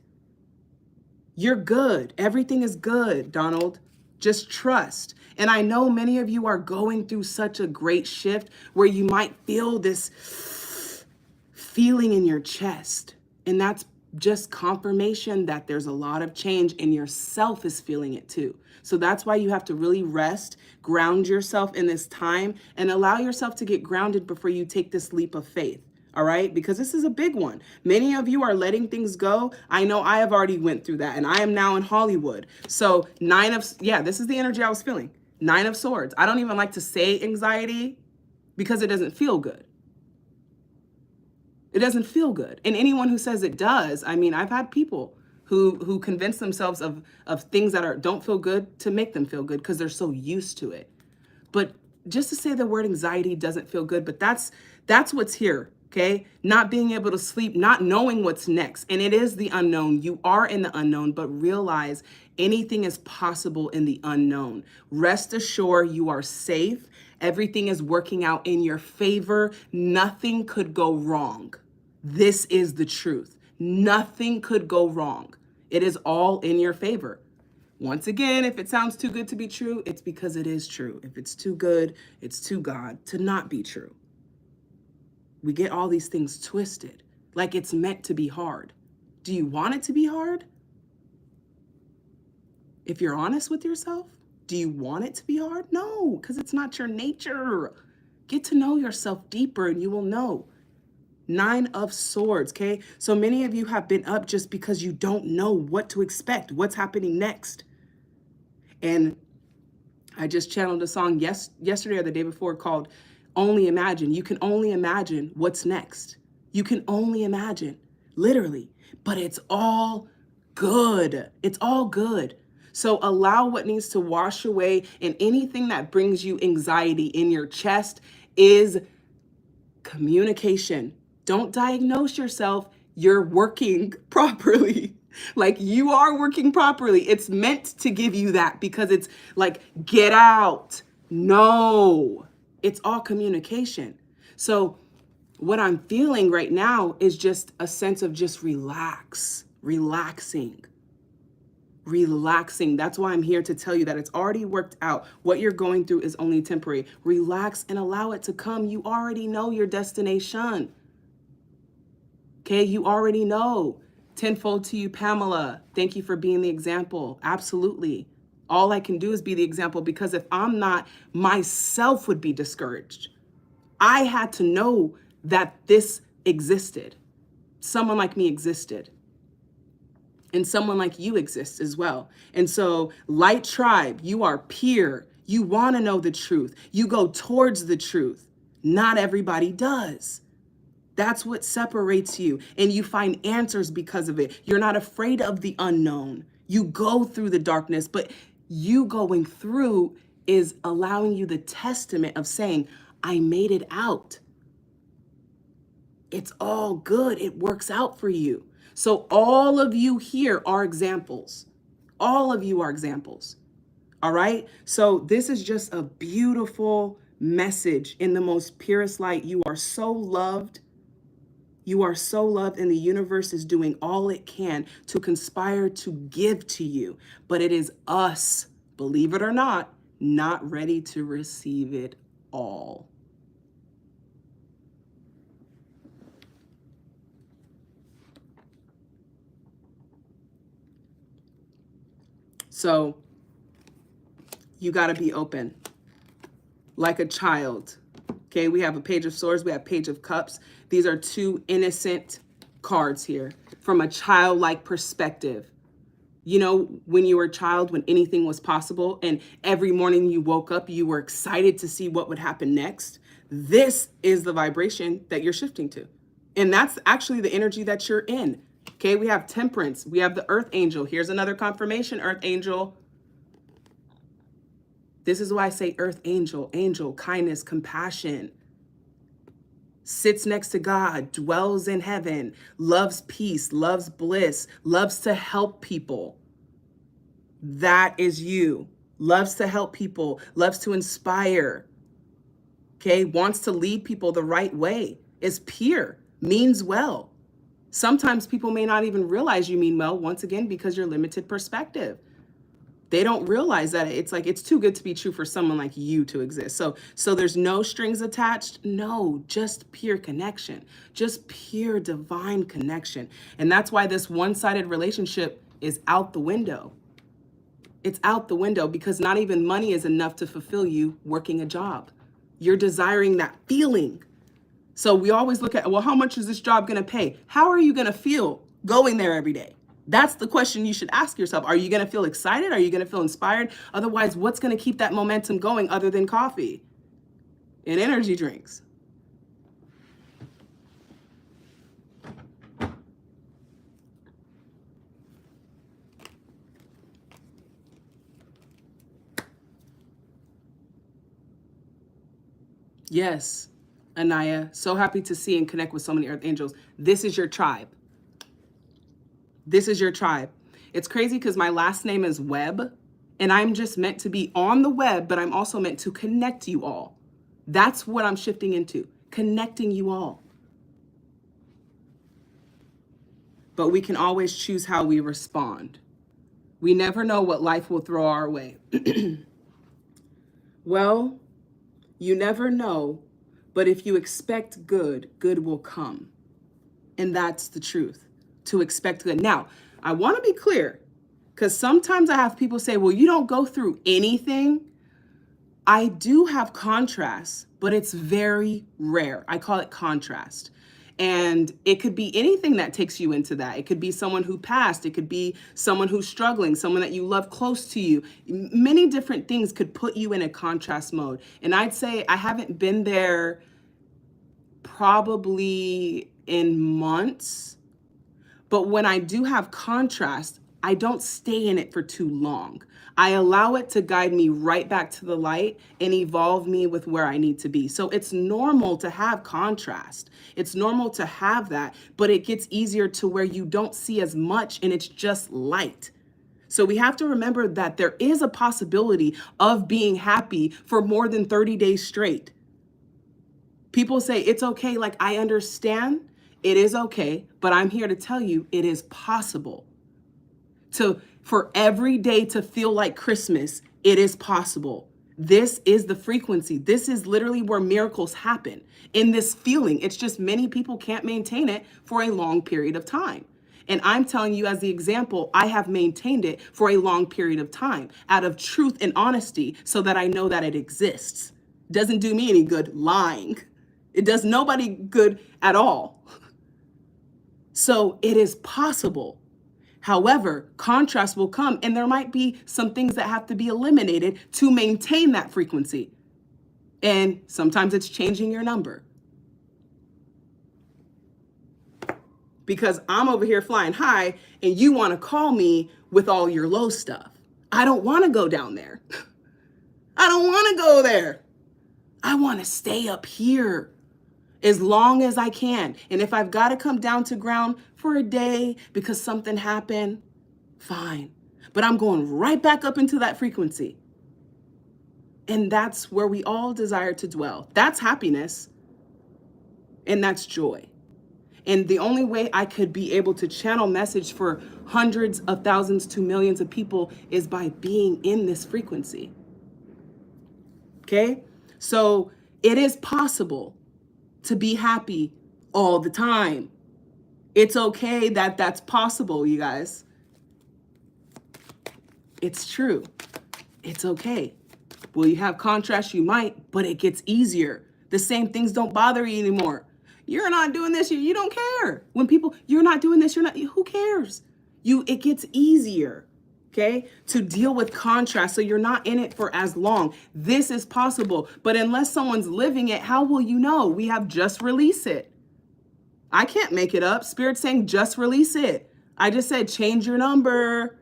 You're good. Everything is good, Donald. Just trust. And I know many of you are going through such a great shift where you might feel this feeling in your chest. And that's just confirmation that there's a lot of change and yourself is feeling it too. So that's why you have to really rest, ground yourself in this time, and allow yourself to get grounded before you take this leap of faith. All right, because this is a big one. Many of you are letting things go. I know I have already went through that, and I am now in Hollywood. So this is the energy I was feeling. 9 of Swords. I don't even like to say anxiety because it doesn't feel good. It doesn't feel good. And anyone who says it does, I mean, I've had people who convince themselves of things that don't feel good to make them feel good because they're so used to it. But just to say the word anxiety doesn't feel good, but that's what's here, okay? Not being able to sleep, not knowing what's next. And it is the unknown. You are in the unknown, but realize anything is possible in the unknown. Rest assured you are safe. Everything is working out in your favor. Nothing could go wrong. This is the truth. Nothing could go wrong. It is all in your favor. Once again, if it sounds too good to be true, it's because it is true. If it's too good, it's too God to not be true. We get all these things twisted, like it's meant to be hard. Do you want it to be hard? If you're honest with yourself, do you want it to be hard? No, because it's not your nature. Get to know yourself deeper and you will know. 9 of Swords, okay? So many of you have been up just because you don't know what to expect, what's happening next. And I just channeled a song yesterday or the day before called Only Imagine. You can only imagine what's next. You can only imagine, literally. But it's all good. It's all good. So allow what needs to wash away, and anything that brings you anxiety in your chest is communication. Don't diagnose yourself. You're working properly. Like you are working properly. It's meant to give you that because it's like, get out. No, it's all communication. So what I'm feeling right now is just a sense of just relaxing. That's why I'm here to tell you that it's already worked out. What you're going through is only temporary. Relax and allow it to come. You already know your destination. Okay, you already know. Tenfold to you, Pamela. Thank you for being the example. Absolutely. All I can do is be the example, because if I'm not, myself would be discouraged. I had to know that this existed. Someone like me existed. And someone like you exists as well. And so, light tribe, you are pure. You want to know the truth. You go towards the truth. Not everybody does. That's what separates you. And you find answers because of it. You're not afraid of the unknown. You go through the darkness, but you going through is allowing you the testament of saying, I made it out. It's all good. It works out for you. So all of you here are examples. All of you are examples. All right. So this is just a beautiful message in the most purest light. You are so loved. You are so loved, and the universe is doing all it can to conspire to give to you. But it is us, believe it or not ready to receive it all. So you got to be open like a child. Okay, we have a Page of Swords, we have Page of Cups. These are two innocent cards here from a childlike perspective. You know, when you were a child, when anything was possible, and every morning you woke up, you were excited to see what would happen next. This is the vibration that you're shifting to. And that's actually the energy that you're in. Okay, we have Temperance. We have the Earth Angel. Here's another confirmation, Earth Angel. This is why I say Earth Angel, angel, kindness, compassion. Sits next to God, dwells in heaven, loves peace, loves bliss, loves to help people. That is you. Loves to help people, loves to inspire. Okay, wants to lead people the right way, is pure, means well. Sometimes people may not even realize you mean well, once again, because your limited perspective. They don't realize that it's like, it's too good to be true for someone like you to exist. So there's no strings attached. No, just pure connection, just pure divine connection. And that's why this one-sided relationship is out the window. It's out the window because not even money is enough to fulfill you working a job. You're desiring that feeling. So we always look at, well, how much is this job going to pay? How are you going to feel going there every day? That's the question you should ask yourself. Are you going to feel excited? Are you going to feel inspired? Otherwise, what's going to keep that momentum going other than coffee and energy drinks? Yes, Anaya, so happy to see and connect with so many Earth Angels. This is your tribe. This is your tribe. It's crazy because my last name is Webb, and I'm just meant to be on the web, but I'm also meant to connect you all. That's what I'm shifting into, connecting you all. But we can always choose how we respond. We never know what life will throw our way. Well, you never know, but if you expect good, good will come. And that's the truth, to expect good. Now, I want to be clear, because sometimes I have people say, well, you don't go through anything. I do have contrast, but it's very rare. I call it contrast. And it could be anything that takes you into that. It could be someone who passed. It could be someone who's struggling, someone that you love close to you. Many different things could put you in a contrast mode. And I'd say I haven't been there probably in months. But when I do have contrast, I don't stay in it for too long. I allow it to guide me right back to the light and evolve me with where I need to be. So it's normal to have contrast. It's normal to have that, but it gets easier to where you don't see as much and it's just light. So we have to remember that there is a possibility of being happy for more than 30 days straight. People say it's okay, like I understand, it is okay, but I'm here to tell you it is possible. For every day to feel like Christmas, it is possible. This is the frequency. This is literally where miracles happen, in this feeling. It's just many people can't maintain it for a long period of time. And I'm telling you as the example, I have maintained it for a long period of time out of truth and honesty so that I know that it exists. Doesn't do me any good lying. It does nobody good at all. So it is possible. However, contrast will come and there might be some things that have to be eliminated to maintain that frequency. And sometimes it's changing your number. Because I'm over here flying high and you want to call me with all your low stuff. I don't want to go down there. I don't want to go there. I want to stay up here as long as I can. And if I've got to come down to ground for a day because something happened, fine. But I'm going right back up into that frequency. And that's where we all desire to dwell. That's happiness. And that's joy. And the only way I could be able to channel message for hundreds of thousands to millions of people is by being in this frequency. Okay? So it is possible to be happy all the time. It's okay that that's possible, you guys. It's true. It's okay. Will you have contrast? You might, but it gets easier. The same things don't bother you anymore. You're not doing this, you don't care. When people, you're not doing this, you're not, who cares? It gets easier, okay, to deal with contrast so you're not in it for as long. This is possible, but unless someone's living it, how will you know? We have just release it. I can't make it up. Spirit's saying just release it. I just said change your number.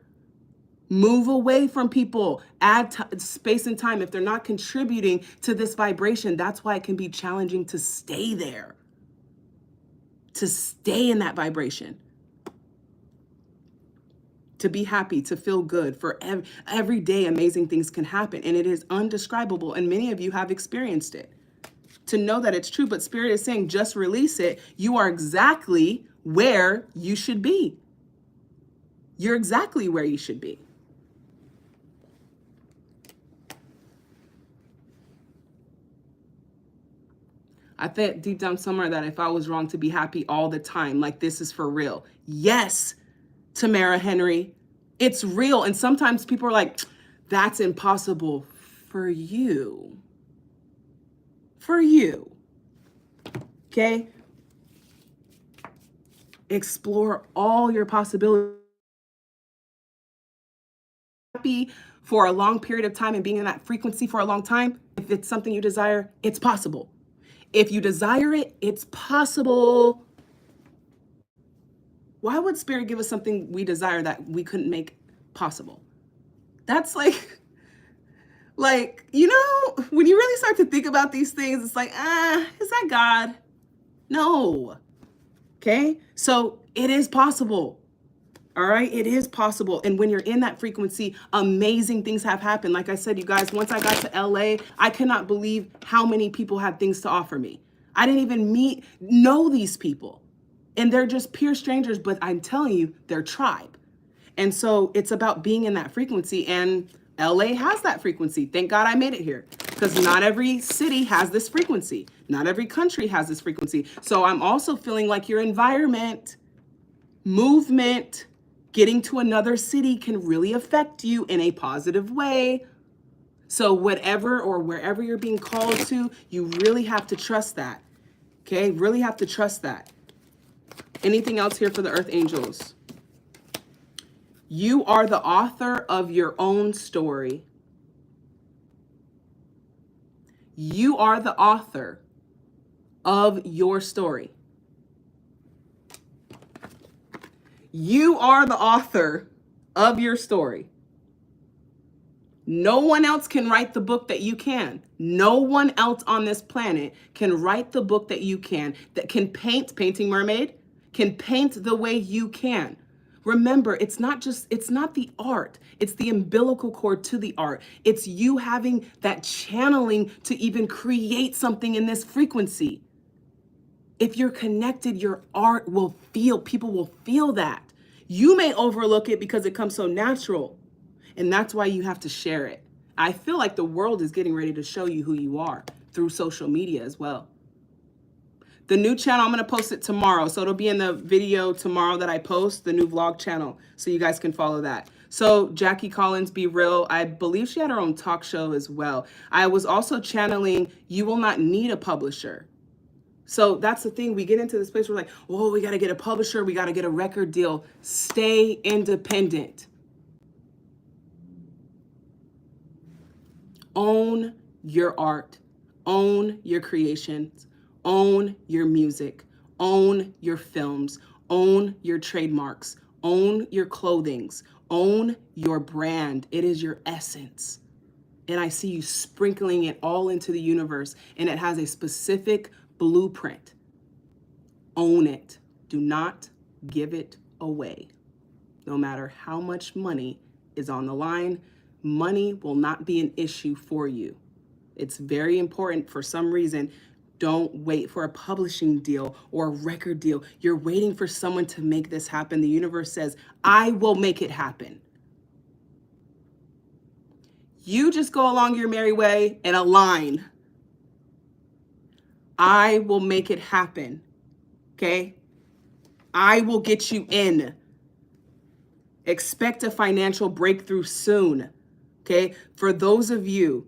Move away from people, add space and time. If they're not contributing to this vibration, that's why it can be challenging to stay there, to stay in that vibration, to be happy, to feel good. For every day, amazing things can happen, and it is undescribable, and many of you have experienced it. To know that it's true, but Spirit is saying just release it. You are exactly where you should be. You're exactly where you should be. I think deep down somewhere that if I was wrong to be happy all the time, like this is for real. Yes, Tamara Henry, it's real. And sometimes people are like, that's impossible for you. For you. Okay? Explore all your possibilities. Happy for a long period of time and being in that frequency for a long time, if it's something you desire, it's possible. If you desire it, it's possible. Why would Spirit give us something we desire that we couldn't make possible? That's like, you know, when you really start to think about these things, it's like, is that God? No. Okay? So it is possible. All right, it is possible. And when you're in that frequency, amazing things have happened. Like I said, you guys, once I got to LA, I could not believe how many people had things to offer me. I didn't even know these people. And they're just pure strangers, but I'm telling you, they're tribe. And so it's about being in that frequency, and LA has that frequency. Thank God I made it here, because not every city has this frequency. Not every country has this frequency. So I'm also feeling like your environment, movement, getting to another city can really affect you in a positive way. So whatever or wherever you're being called to, you really have to trust that. Okay, really have to trust that. Anything else here for the Earth Angels? You are the author of your own story. You are the author of your story. You are the author of your story. No one else can write the book that you can. No one else on this planet can write the book that you can, that can painting mermaid, can paint the way you can. Remember, it's not the art. It's the umbilical cord to the art. It's you having that channeling to even create something in this frequency. If you're connected, your art will people will feel that. You may overlook it because it comes so natural, and that's why you have to share it. I feel like the world is getting ready to show you who you are through social media as well. The new channel, I'm going to post it tomorrow, so it'll be in the video tomorrow that I post, the new vlog channel, so you guys can follow that. So Jackie Collins, Be Real, I believe she had her own talk show as well. I was also channeling You Will Not Need a Publisher. So that's the thing. We get into this place where we're like, oh, we got to get a publisher. We got to get a record deal. Stay independent. Own your art. Own your creations. Own your music. Own your films. Own your trademarks. Own your clothings. Own your brand. It is your essence. And I see you sprinkling it all into the universe, and it has a specific blueprint. Own it. Do not give it away. No matter how much money is on the line, money will not be an issue for you. It's very important. For some reason, don't wait for a publishing deal or a record deal. You're waiting for someone to make this happen. The universe says, I will make it happen. You just go along your merry way and align. I will make it happen. Okay? I will get you in. Expect a financial breakthrough soon. Okay. For those of you,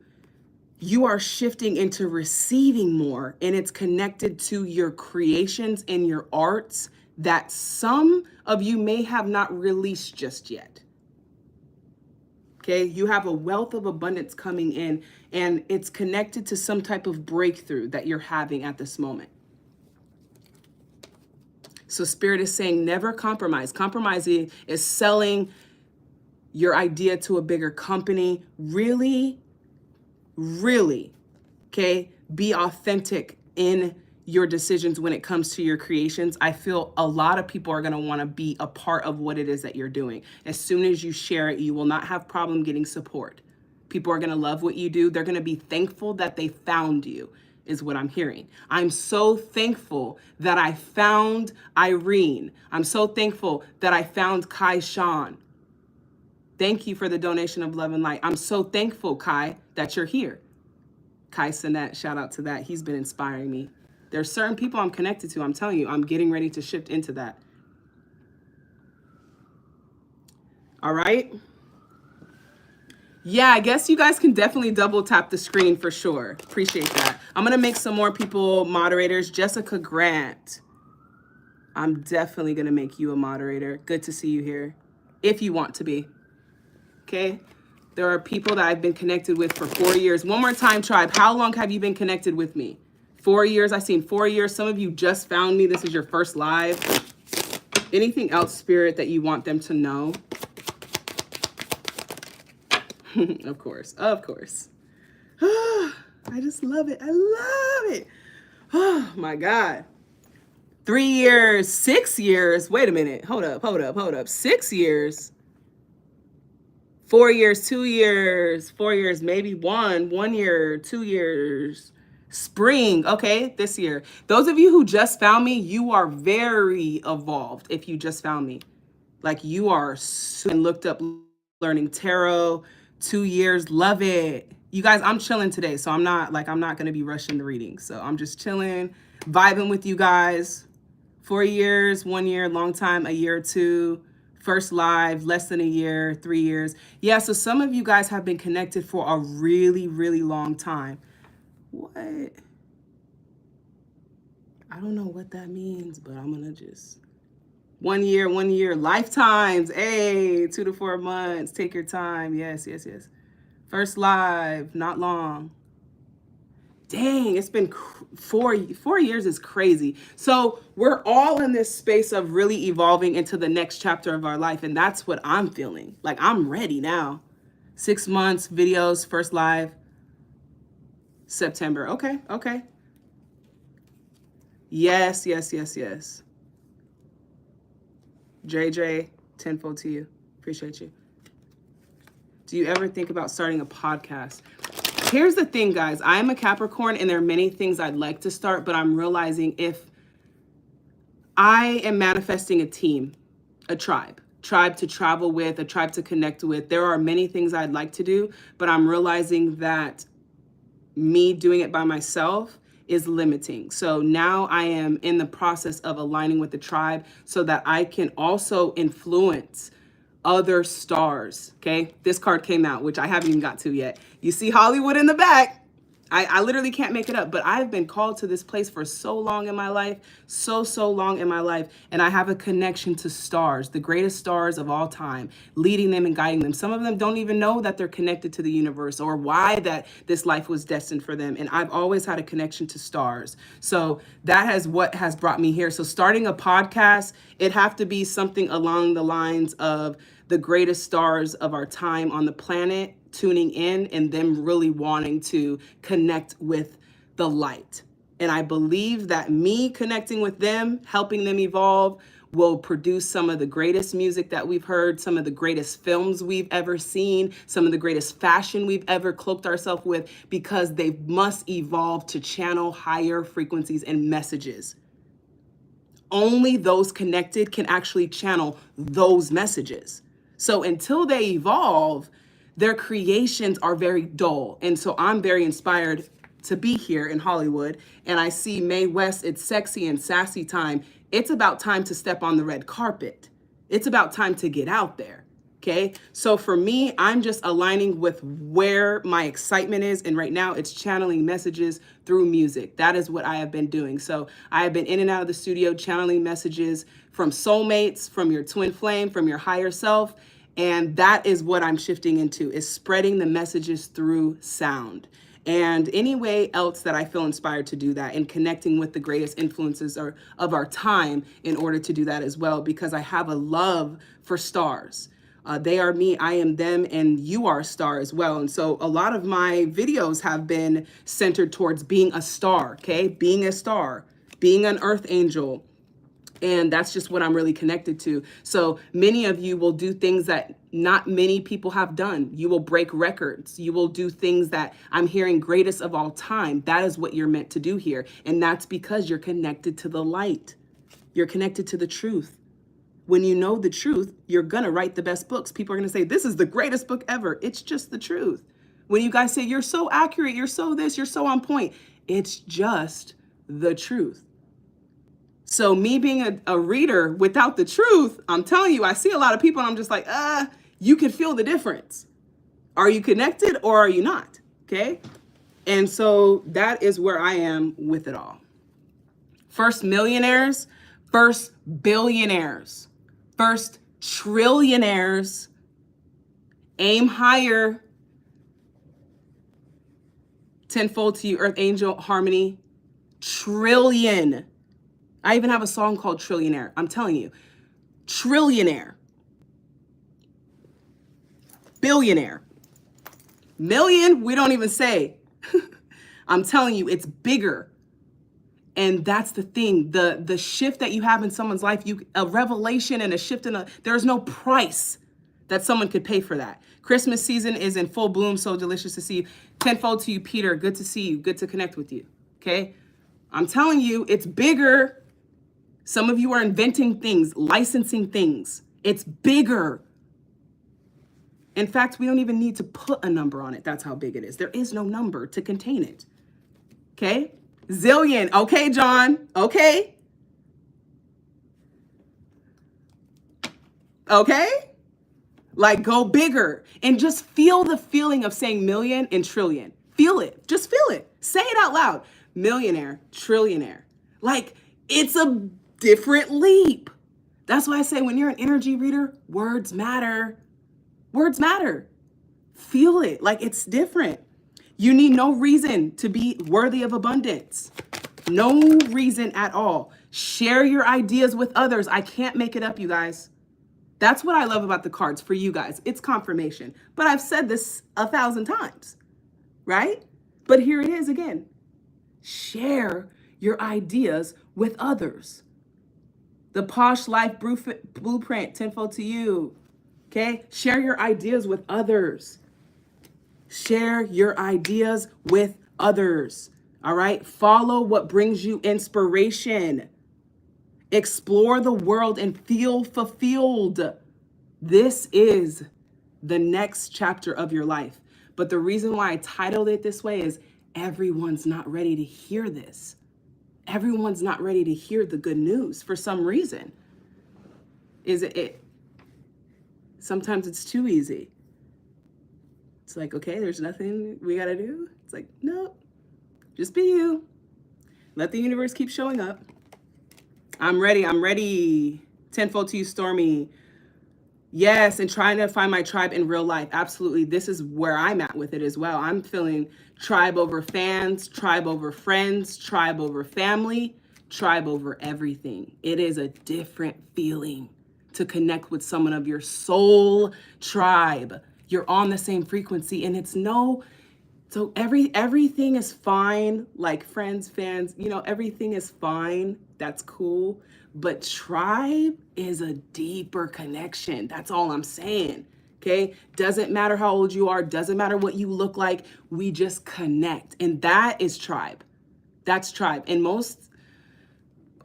you are shifting into receiving more, and it's connected to your creations and your arts that some of you may have not released just yet. Okay, you have a wealth of abundance coming in, and it's connected to some type of breakthrough that you're having at this moment. So Spirit is saying never compromise. Compromising is selling your idea to a bigger company. Really, okay, be authentic in your decisions when it comes to your creations. I feel a lot of people are going to want to be a part of what it is that you're doing. As soon as you share it, you will not have problem getting support. People are going to love what you do. They're going to be thankful that they found you, is what I'm hearing. I'm so thankful that I found Irene. I'm so thankful that I found Kai Sean. Thank you for the donation of love and light. I'm so thankful, Kai, that you're here. Kai Sinet, shout out to that. He's been inspiring me. There's certain people I'm connected to. I'm telling you, I'm getting ready to shift into that. All right. Yeah, I guess you guys can definitely double tap the screen for sure. Appreciate that. I'm going to make some more people moderators. Jessica Grant, I'm definitely going to make you a moderator. Good to see you here, if you want to be. Okay. There are people that I've been connected with for 4 years. One more time, tribe. How long have you been connected with me? 4 years. I've seen 4 years. Some of you just found me. This is your first live. Anything else, Spirit, that you want them to know? Of course. Of course. I just love it. I love it. Oh, my God. 3 years, 6 years. Wait a minute. Hold up. 6 years. 4 years, 2 years, 4 years, maybe 1 year, 2 years, spring. Okay, this year. Those of you who just found me, you are very evolved if you just found me. Like you are and looked up learning tarot, 2 years, love it. You guys, I'm chilling today, so I'm not going to be rushing the reading. So I'm just chilling, vibing with you guys. 4 years, 1 year, long time, a year or two. First live, less than a year, 3 years. Yeah, so some of you guys have been connected for a really, really long time. What? I don't know what that means, but I'm going to just... 1 year, lifetimes. Hey, 2 to 4 months. Take your time. Yes. First live, not long. Dang, it's been 4 years is crazy. So we're all in this space of really evolving into the next chapter of our life. And that's what I'm feeling. Like I'm ready now. 6 months, videos, first live, September. Okay. Yes. JJ, tenfold to you. Appreciate you. Do you ever think about starting a podcast? Here's the thing, guys. I am a Capricorn, and there are many things I'd like to start, but I'm realizing if I am manifesting a team, a tribe to travel with, a tribe to connect with. There are many things I'd like to do, but I'm realizing that me doing it by myself is limiting. So now I am in the process of aligning with the tribe so that I can also influence other stars. Okay, this card came out, which I haven't even got to yet. You see Hollywood in the back. I literally can't make it up, but I've been called to this place for so long in my life, so long in my life, and I have a connection to stars, the greatest stars of all time, leading them and guiding them. Some of them don't even know that they're connected to the universe or why that this life was destined for them, and I've always had a connection to stars. So that has what has brought me here. So starting a podcast, it have to be something along the lines of the greatest stars of our time on the planet tuning in and them really wanting to connect with the light. And I believe that me connecting with them, helping them evolve, will produce some of the greatest music that we've heard, some of the greatest films we've ever seen, some of the greatest fashion we've ever cloaked ourselves with, because they must evolve to channel higher frequencies and messages. Only those connected can actually channel those messages. So until they evolve, their creations are very dull. And so I'm very inspired to be here in Hollywood. And I see Mae West, it's sexy and sassy time. It's about time to step on the red carpet. It's about time to get out there. Okay, so for me, I'm just aligning with where my excitement is. And right now it's channeling messages through music. That is what I have been doing. So I have been in and out of the studio channeling messages from soulmates, from your twin flame, from your higher self. And that is what I'm shifting into, is spreading the messages through sound. And any way else that I feel inspired to do that, and connecting with the greatest influences of our time in order to do that as well, because I have a love for stars. They are me, I am them, and you are a star as well. And so a lot of my videos have been centered towards being a star, okay? Being a star, being an earth angel. And that's just what I'm really connected to. So many of you will do things that not many people have done. You will break records. You will do things that I'm hearing greatest of all time. That is what you're meant to do here. And that's because you're connected to the light. You're connected to the truth. When you know the truth, you're gonna write the best books. People are gonna say, this is the greatest book ever. It's just the truth. When you guys say, you're so accurate, you're so this, you're so on point, it's just the truth. So me being a reader without the truth, I'm telling you, I see a lot of people and I'm just like, you can feel the difference. Are you connected or are you not? Okay. And so that is where I am with it all. First millionaires, first billionaires, first trillionaires, aim higher, tenfold to you, Earth Angel Harmony, trillion. I even have a song called Trillionaire. I'm telling you, trillionaire, billionaire, million, we don't even say. I'm telling you, it's bigger. And that's the thing, the shift that you have in someone's life, a revelation and a shift there's no price that someone could pay for that. Christmas season is in full bloom. So delicious to see you. Tenfold to you, Peter. Good to see you. Good to connect with you. Okay. I'm telling you, it's bigger. Some of you are inventing things, licensing things. It's bigger. In fact, we don't even need to put a number on it. That's how big it is. There is no number to contain it. Okay? Zillion. Okay, John. Okay. Okay? Like, go bigger. And just feel the feeling of saying million and trillion. Feel it. Just feel it. Say it out loud. Millionaire, trillionaire. Like, it's a different leap. That's why I say when you're an energy reader, words matter. Words matter. Feel it. Like, it's different. You need no reason to be worthy of abundance. No reason at all. Share your ideas with others. I can't make it up, you guys. That's what I love about the cards for you guys. It's confirmation. But I've said this 1,000 times, right? But here it is again. Share your ideas with others. The Posh Life Blueprint, tenfold to you. Okay? Share your ideas with others. Share your ideas with others. All right? Follow what brings you inspiration. Explore the world and feel fulfilled. This is the next chapter of your life. But the reason why I titled it this way is everyone's not ready to hear this. Everyone's not ready to hear the good news for some reason. Sometimes it's too easy. It's like, okay, there's nothing we gotta do. It's like, no, just be you. Let the universe keep showing up. I'm ready. Tenfold to you, Stormy. Yes, and trying to find my tribe in real life. Absolutely. This is where I'm at with it as well. I'm feeling tribe over fans, tribe over friends, tribe over family, tribe over everything. It is a different feeling to connect with someone of your soul tribe. You're on the same frequency, and so everything is fine, like friends, fans, everything is fine. That's cool. But tribe is a deeper connection. That's all I'm saying. Okay. Doesn't matter how old you are. Doesn't matter what you look like. We just connect. And that is tribe. That's tribe. And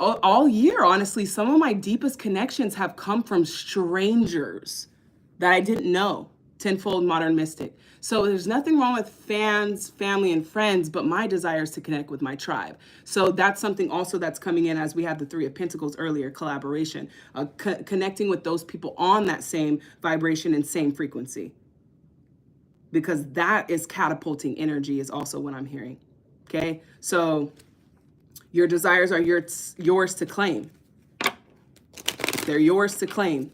all year, honestly, some of my deepest connections have come from strangers that I didn't know. tenfold modern mystic. So there's nothing wrong with fans, family, and friends, but my desire is to connect with my tribe. So that's something also that's coming in as we had the Three of Pentacles earlier, collaboration, connecting with those people on that same vibration and same frequency. Because that is catapulting energy is also what I'm hearing. Okay, so your desires are yours to claim. They're yours to claim.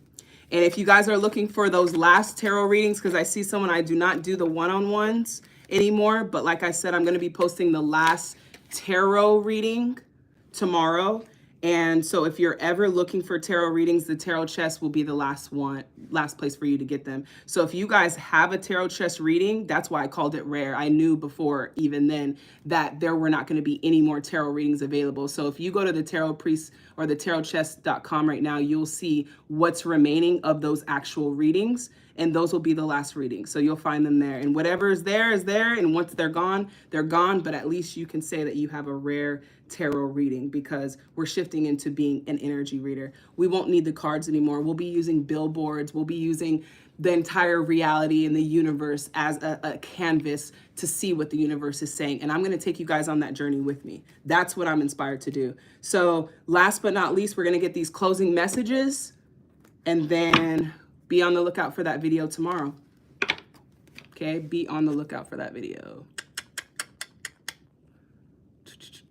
And if you guys are looking for those last tarot readings, because I see someone, I do not do the one-on-ones anymore, but like I said, I'm going to be posting the last tarot reading tomorrow. And so if you're ever looking for tarot readings, the tarot chest will be the last place for you to get them. So if you guys have a tarot chest reading, that's why I called it rare. I knew before even then that there were not going to be any more tarot readings available. So if you go to the tarot priest or the tarotchest.com right now, you'll see what's remaining of those actual readings. And those will be the last readings. So you'll find them there. And whatever is there is there. And once they're gone, they're gone. But at least you can say that you have a rare tarot reading because we're shifting into being an energy reader. We won't need the cards anymore. We'll be using billboards. We'll be using the entire reality in the universe as a canvas to see what the universe is saying. And I'm going to take you guys on that journey with me. That's what I'm inspired to do. So last but not least, we're going to get these closing messages and then be on the lookout for that video tomorrow. Okay, be on the lookout for that video.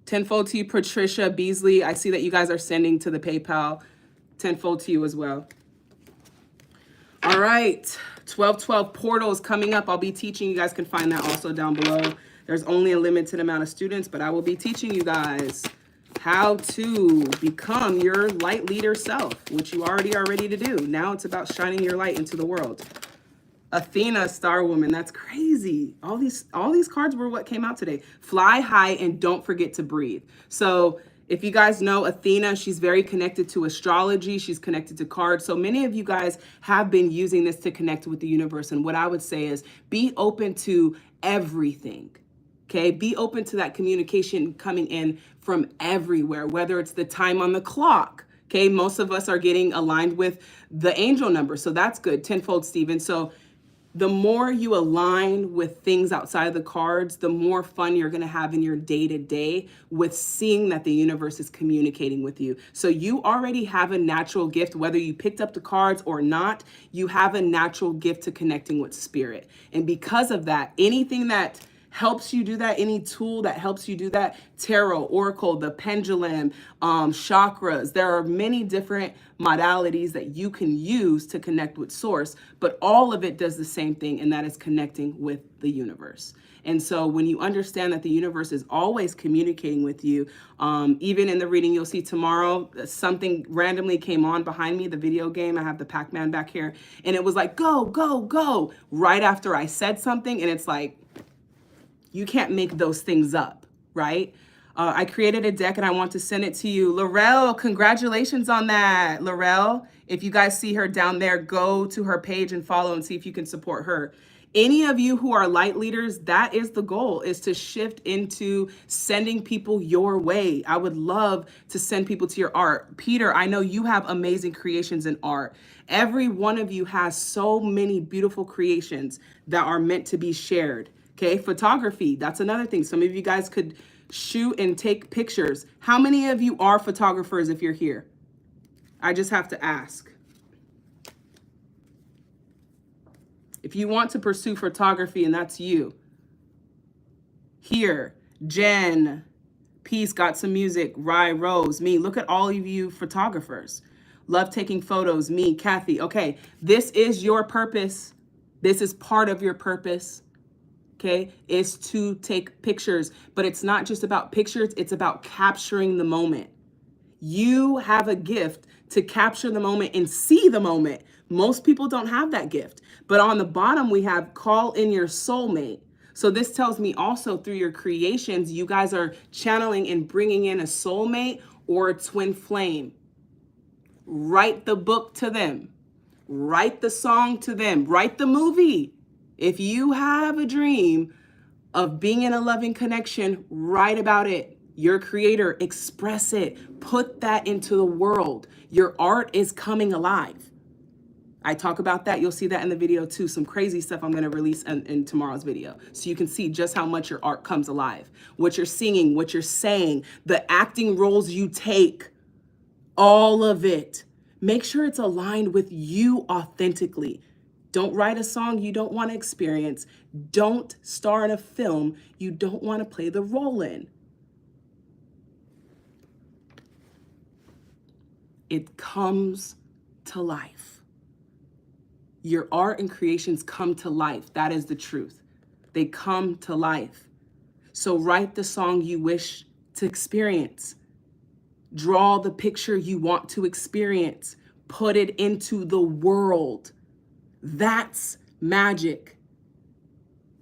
Tenfold to you, Patricia Beasley. I see that you guys are sending to the PayPal. Tenfold to you as well. All right, 1212 portal is coming up. I'll be teaching. You guys can find that also down below. There's only a limited amount of students, but I will be teaching you guys how to become your light leader self, which you already are ready to do. Now it's about shining your light into the world. Athena, Star Woman, that's crazy. All these cards were what came out today. Fly high and don't forget to breathe. So if you guys know Athena, she's very connected to astrology. She's connected to cards. So many of you guys have been using this to connect with the universe. And what I would say is be open to everything. Okay, be open to that communication coming in from everywhere, whether it's the time on the clock. Okay, most of us are getting aligned with the angel number. So that's good. Tenfold, Stephen. So the more you align with things outside of the cards, the more fun you're going to have in your day-to-day with seeing that the universe is communicating with you. So you already have a natural gift, whether you picked up the cards or not, you have a natural gift to connecting with spirit. And because of that, anything that helps you do that, any tool that helps you do that, tarot, oracle, the pendulum, chakras, there are many different modalities that you can use to connect with source, but all of it does the same thing, and that is connecting with the universe. And so when you understand that the universe is always communicating with you, even in the reading you'll see tomorrow, something randomly came on behind me, the video game, I have the Pac-Man back here, and it was like, go, go, go, right after I said something, and it's like, you can't make those things up, right? I created a deck and I want to send it to you. Laurel, congratulations on that. Laurel, if you guys see her down there, go to her page and follow and see if you can support her. Any of you who are light leaders, that is the goal, is to shift into sending people your way. I would love to send people to your art. Peter, I know you have amazing creations in art. Every one of you has so many beautiful creations that are meant to be shared. Okay, photography, that's another thing. Some of you guys could shoot and take pictures. How many of you are photographers if you're here? I just have to ask. If you want to pursue photography and that's you. Here, Jen, Peace, got some music, Rye, Rose, me. Look at all of you photographers. Love taking photos, me, Kathy. Okay, this is your purpose. This is part of your purpose. Okay, is to take pictures, but it's not just about pictures, it's about capturing the moment. You have a gift to capture the moment and see the moment. Most people don't have that gift, but on the bottom we have call in your soulmate. So this tells me also through your creations, you guys are channeling and bringing in a soulmate or a twin flame. Write the book to them, write the song to them, write the movie. If you have a dream of being in a loving connection, write about it. Your creator, express it. Put that into the world. Your art is coming alive. I talk about that. You'll see that in the video too. Some crazy stuff I'm going to release in tomorrow's video. So you can see just how much your art comes alive. What you're singing, what you're saying, the acting roles you take, all of it. Make sure it's aligned with you authentically. Don't write a song you don't want to experience. Don't star in a film you don't want to play the role in. It comes to life. Your art and creations come to life. That is the truth. They come to life. So write the song you wish to experience. Draw the picture you want to experience. Put it into the world. That's magic.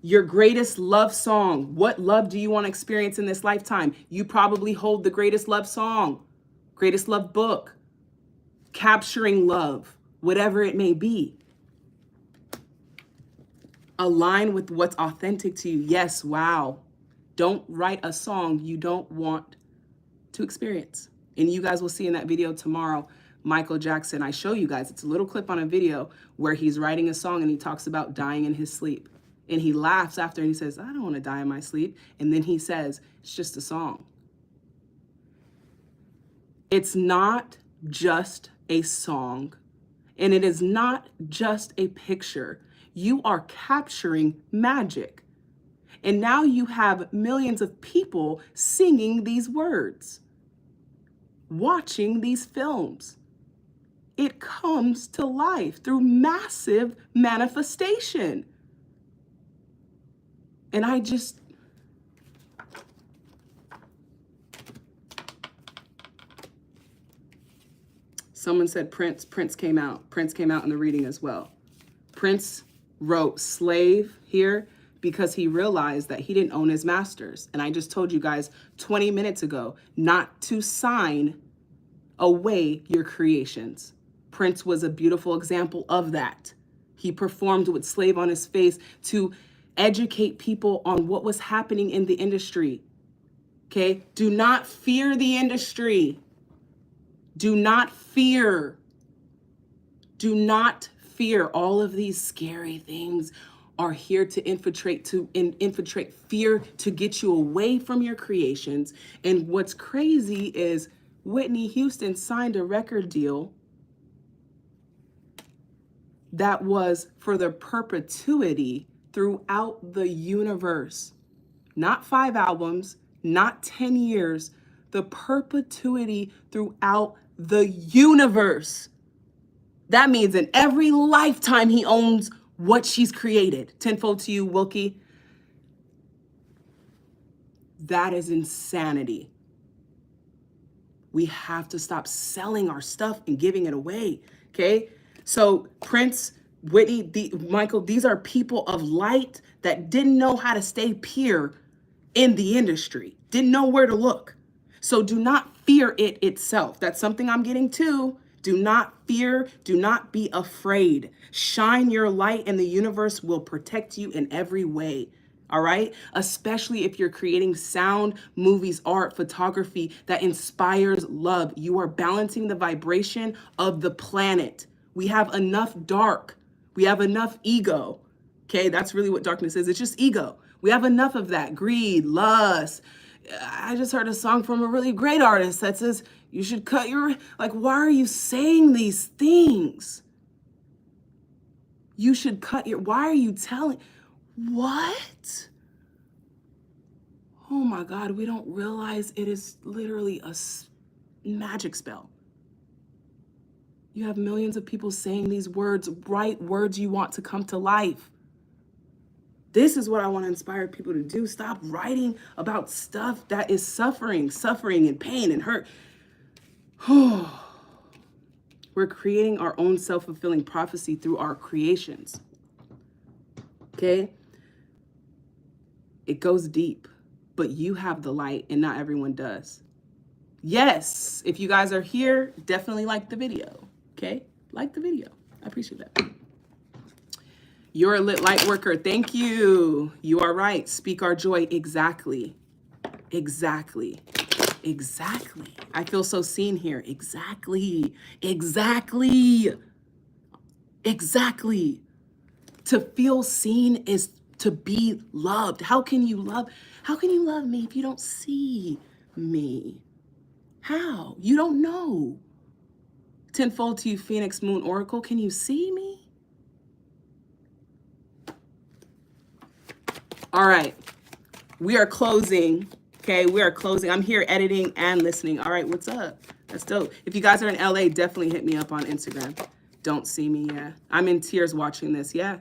Your greatest love song. What love do you want to experience in this lifetime? You probably hold the greatest love song, greatest love book, capturing love, whatever it may be. Align with what's authentic to you. Yes, wow. Don't write a song you don't want to experience. And you guys will see in that video tomorrow, Michael Jackson, I show you guys, it's a little clip on a video where he's writing a song and he talks about dying in his sleep. And he laughs after and he says, I don't want to die in my sleep. And then he says, it's just a song. It's not just a song, and it is not just a picture. You are capturing magic. And now you have millions of people singing these words, watching these films. It comes to life through massive manifestation. And someone said Prince came out. Prince came out in the reading as well. Prince wrote slave here because he realized that he didn't own his masters. And I just told you guys 20 minutes ago not to sign away your creations. Prince was a beautiful example of that. He performed with slave on his face to educate people on what was happening in the industry. Okay? Do not fear the industry. Do not fear. Do not fear. All of these scary things are here to infiltrate fear to get you away from your creations. And what's crazy is Whitney Houston signed a record deal that was for the perpetuity throughout the universe. Not 5 albums, not 10 years, the perpetuity throughout the universe. That means in every lifetime he owns what she's created. Tenfold to you, Wilkie. That is insanity. We have to stop selling our stuff and giving it away, okay? So Prince, Whitney, Michael, these are people of light that didn't know how to stay pure in the industry, didn't know where to look. So do not fear it itself. That's something I'm getting to. Do not fear. Do not be afraid. Shine your light and the universe will protect you in every way. All right? Especially if you're creating sound, movies, art, photography that inspires love. You are balancing the vibration of the planet. We have enough dark. We have enough ego. Okay? That's really what darkness is. It's just ego. We have enough of that. Greed, lust. I just heard a song from a really great artist that says, you should cut your, like, why are you saying these things? You should cut your, why are you telling, what? Oh my God, we don't realize it is literally a magic spell. You have millions of people saying these words, write words you want to come to life. This is what I want to inspire people to do. Stop writing about stuff that is suffering and pain and hurt. We're creating our own self-fulfilling prophecy through our creations. Okay? It goes deep, but you have the light and not everyone does. Yes, if you guys are here, definitely like the video. Okay? Like the video. I appreciate that. You're a lit light worker. Thank you. You are right. Speak our joy. Exactly. Exactly. Exactly. I feel so seen here. Exactly. Exactly. Exactly. To feel seen is to be loved. How can you love me if you don't see me? How? You don't know. Tenfold to you, Phoenix Moon Oracle. Can you see me? All right. We are closing. Okay, we are closing. I'm here editing and listening. All right, what's up? That's dope. If you guys are in LA, definitely hit me up on Instagram. Don't see me, yeah. I'm in tears watching this. Yeah.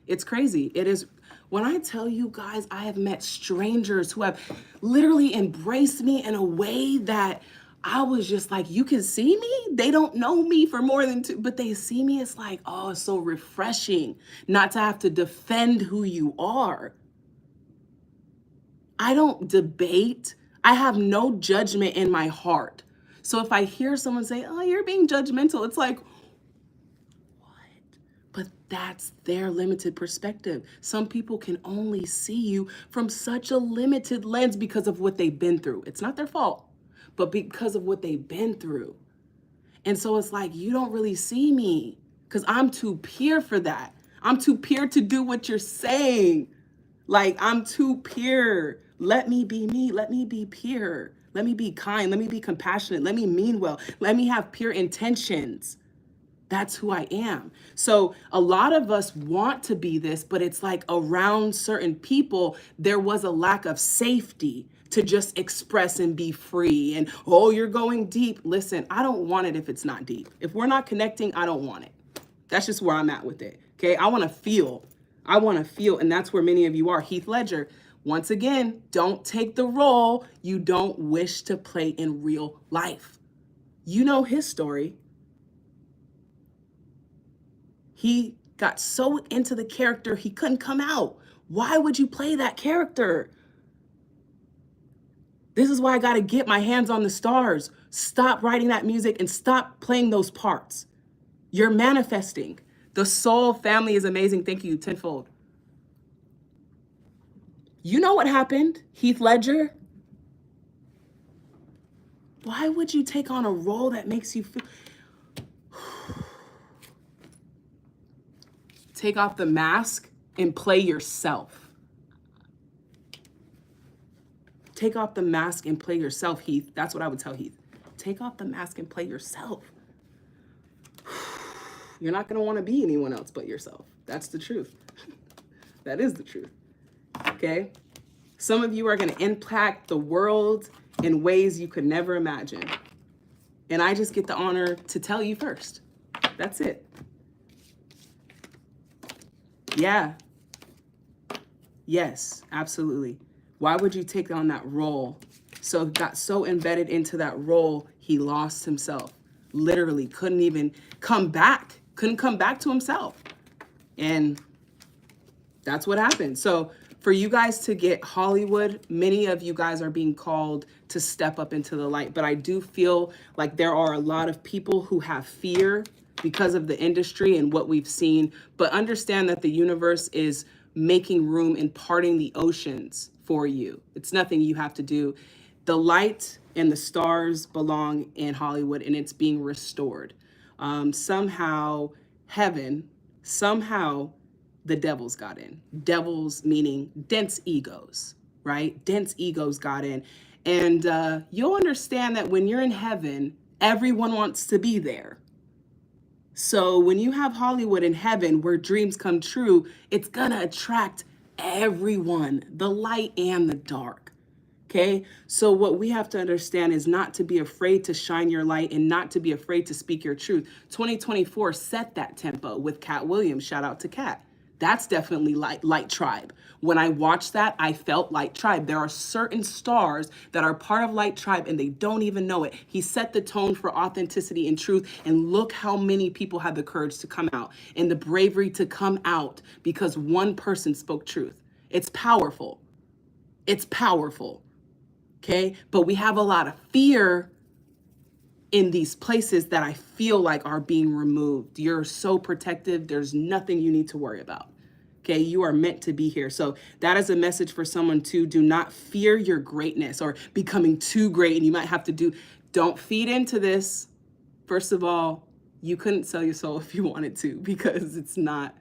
It's crazy. It is. When I tell you guys, I have met strangers who have literally embraced me in a way that I was just like, you can see me? They don't know me for more than two, but they see me. It's like, oh, it's so refreshing not to have to defend who you are. I don't debate. I have no judgment in my heart. So if I hear someone say, oh, you're being judgmental, it's like, but that's their limited perspective. Some people can only see you from such a limited lens because of what they've been through. It's not their fault, but because of what they've been through. And so it's like, you don't really see me because I'm too pure for that. I'm too pure to do what you're saying. Like, I'm too pure. Let me be me. Let me be pure. Let me be kind. Let me be compassionate. Let me mean well. Let me have pure intentions. That's who I am. So a lot of us want to be this, but it's like around certain people, there was a lack of safety to just express and be free. And, oh, you're going deep. Listen, I don't want it if it's not deep. If we're not connecting, I don't want it. That's just where I'm at with it. Okay. I want to feel. And that's where many of you are. Heath Ledger, once again, don't take the role you don't wish to play in real life. You know his story. He got so into the character, he couldn't come out. Why would you play that character? This is why I got to get my hands on the stars. Stop writing that music and stop playing those parts. You're manifesting. The soul family is amazing. Thank you, tenfold. You know what happened, Heath Ledger? Why would you take on a role that makes you feel... Take off the mask and play yourself. Take off the mask and play yourself, Heath. That's what I would tell Heath. Take off the mask and play yourself. You're not going to want to be anyone else but yourself. That's the truth. That is the truth. Okay? Some of you are going to impact the world in ways you could never imagine. And I just get the honor to tell you first. That's it. Yeah. Yes, absolutely. Why would you take on that role? So got so embedded into that role, he lost himself. Literally couldn't even come back. Couldn't come back to himself. And that's what happened. So for you guys to get Hollywood, many of you guys are being called to step up into the light. But I do feel like there are a lot of people who have fear because of the industry and what we've seen. But understand that the universe is making room and parting the oceans for you. It's nothing you have to do. The light and the stars belong in Hollywood, and it's being restored. Somehow the devils got in. Devils meaning dense egos, right? Dense egos got in. And you'll understand that when you're in heaven, everyone wants to be there. So when you have Hollywood in heaven where dreams come true, it's gonna attract everyone, the light and the dark. Okay, so what we have to understand is not to be afraid to shine your light and not to be afraid to speak your truth. 2024 set that tempo with Cat Williams. Shout out to Cat. That's definitely Light Tribe. When I watched that, I felt Light Tribe. There are certain stars that are part of Light Tribe and they don't even know it. He set the tone for authenticity and truth. And look how many people had the courage to come out and the bravery to come out because one person spoke truth. It's powerful. It's powerful. Okay. But we have a lot of fear in these places that I feel like are being removed. You're so protective. There's nothing you need to worry about. Okay, you are meant to be here. So that is a message for someone to do not fear your greatness or becoming too great. And you might have to don't feed into this. First of all, You couldn't sell your soul if you wanted to, because it's not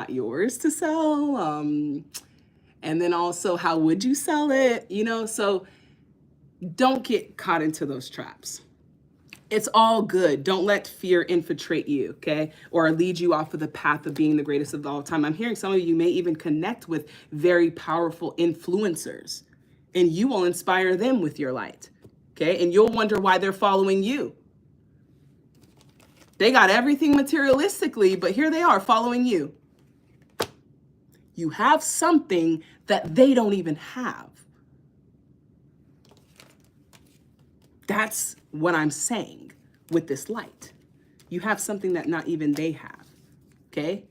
yours to sell. And then also, how would you sell it? You know, so don't get caught into those traps. It's all good. Don't let fear infiltrate you, okay? Or lead you off of the path of being the greatest of all time. I'm hearing some of you may even connect with very powerful influencers, and you will inspire them with your light, okay? And you'll wonder why they're following you. They got everything materialistically, but here they are following you. You have something that they don't even have. That's what I'm saying with this light. You have something that not even they have, okay?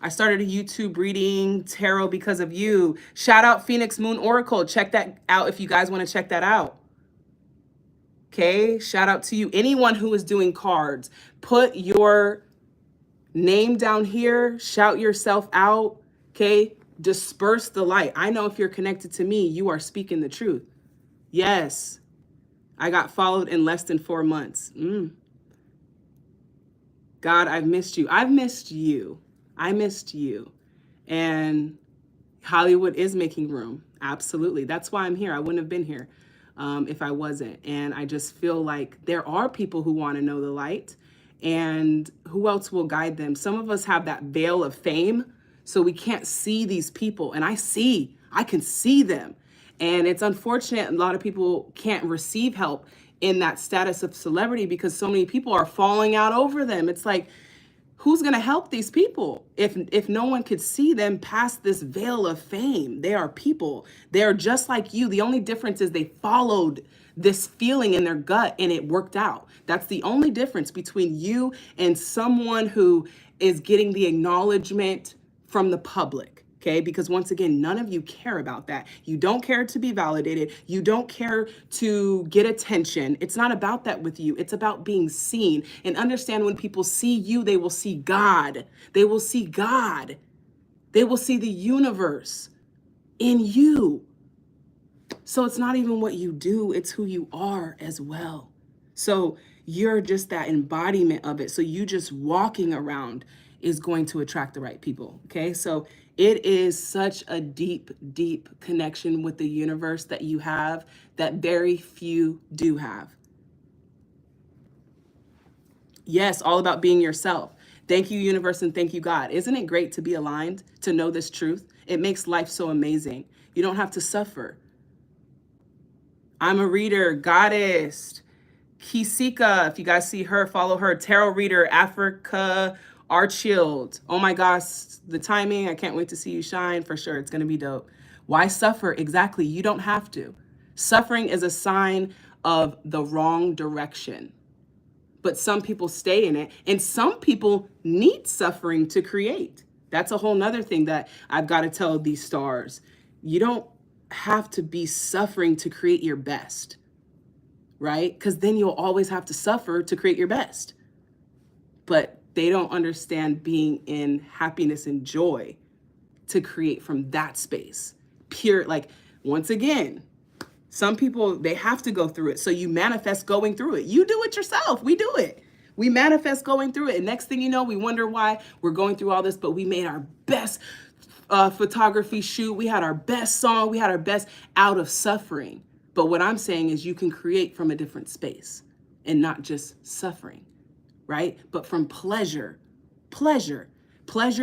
I started a YouTube reading tarot because of you. Shout out Phoenix Moon Oracle. Check that out if you guys want to check that out. Okay, shout out to you. Anyone who is doing cards, put your name down here, shout yourself out, okay? Disperse the light. I know if you're connected to me, you are speaking the truth. Yes. I got followed in less than 4 months. God, I've missed you. I've missed you. I missed you. And Hollywood is making room. Absolutely. That's why I'm here. I wouldn't have been here if I wasn't. And I just feel like there are people who want to know the light. And who else will guide them? Some of us have that veil of fame, so we can't see these people. And I can see them. And it's unfortunate a lot of people can't receive help in that status of celebrity because so many people are falling out over them. It's like, who's going to help these people if no one could see them past this veil of fame? They are people. They are just like you. The only difference is they followed this feeling in their gut and it worked out. That's the only difference between you and someone who is getting the acknowledgement from the public. Okay, because once again, none of you care about that. You don't care to be validated. You don't care to get attention. It's not about that with you. It's about being seen. And understand, when people see you, they will see God. They will see God. They will see the universe in you. So it's not even what you do, it's who you are as well. So you're just that embodiment of it. So you just walking around is going to attract the right people. Okay, so it is such a deep, deep connection with the universe that you have that very few do have. Yes, all about being yourself. Thank you, universe, and thank you, God. Isn't it great to be aligned, to know this truth? It makes life so amazing. You don't have to suffer. I'm a reader, goddess. Kisika, if you guys see her, follow her. Tarot reader, Africa Archild. Oh my gosh, the timing. I can't wait to see you shine for sure. It's going to be dope. Why suffer? Exactly. You don't have to. Suffering is a sign of the wrong direction. But some people stay in it, and some people need suffering to create. That's a whole nother thing that I've got to tell these stars. You don't have to be suffering to create your best, right? Because then you'll always have to suffer to create your best. But they don't understand being in happiness and joy to create from that space. Pure, like, once again, some people, they have to go through it. So you manifest going through it. You do it yourself. We do it. We manifest going through it. And next thing you know, we wonder why we're going through all this, but we made our best photography shoot. We had our best song. We had our best out of suffering. But what I'm saying is you can create from a different space and not just suffering, right? But from pleasure. Pleasure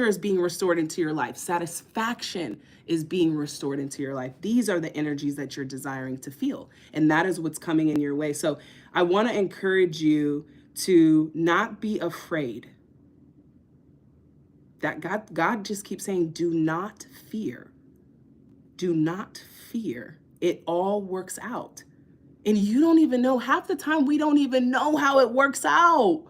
is being restored into your life. Satisfaction is being restored into your life. These are the energies that you're desiring to feel. And that is what's coming in your way. So I want to encourage you to not be afraid. That God just keeps saying, do not fear. Do not fear. It all works out. And you don't even know, half the time we don't even know how it works out.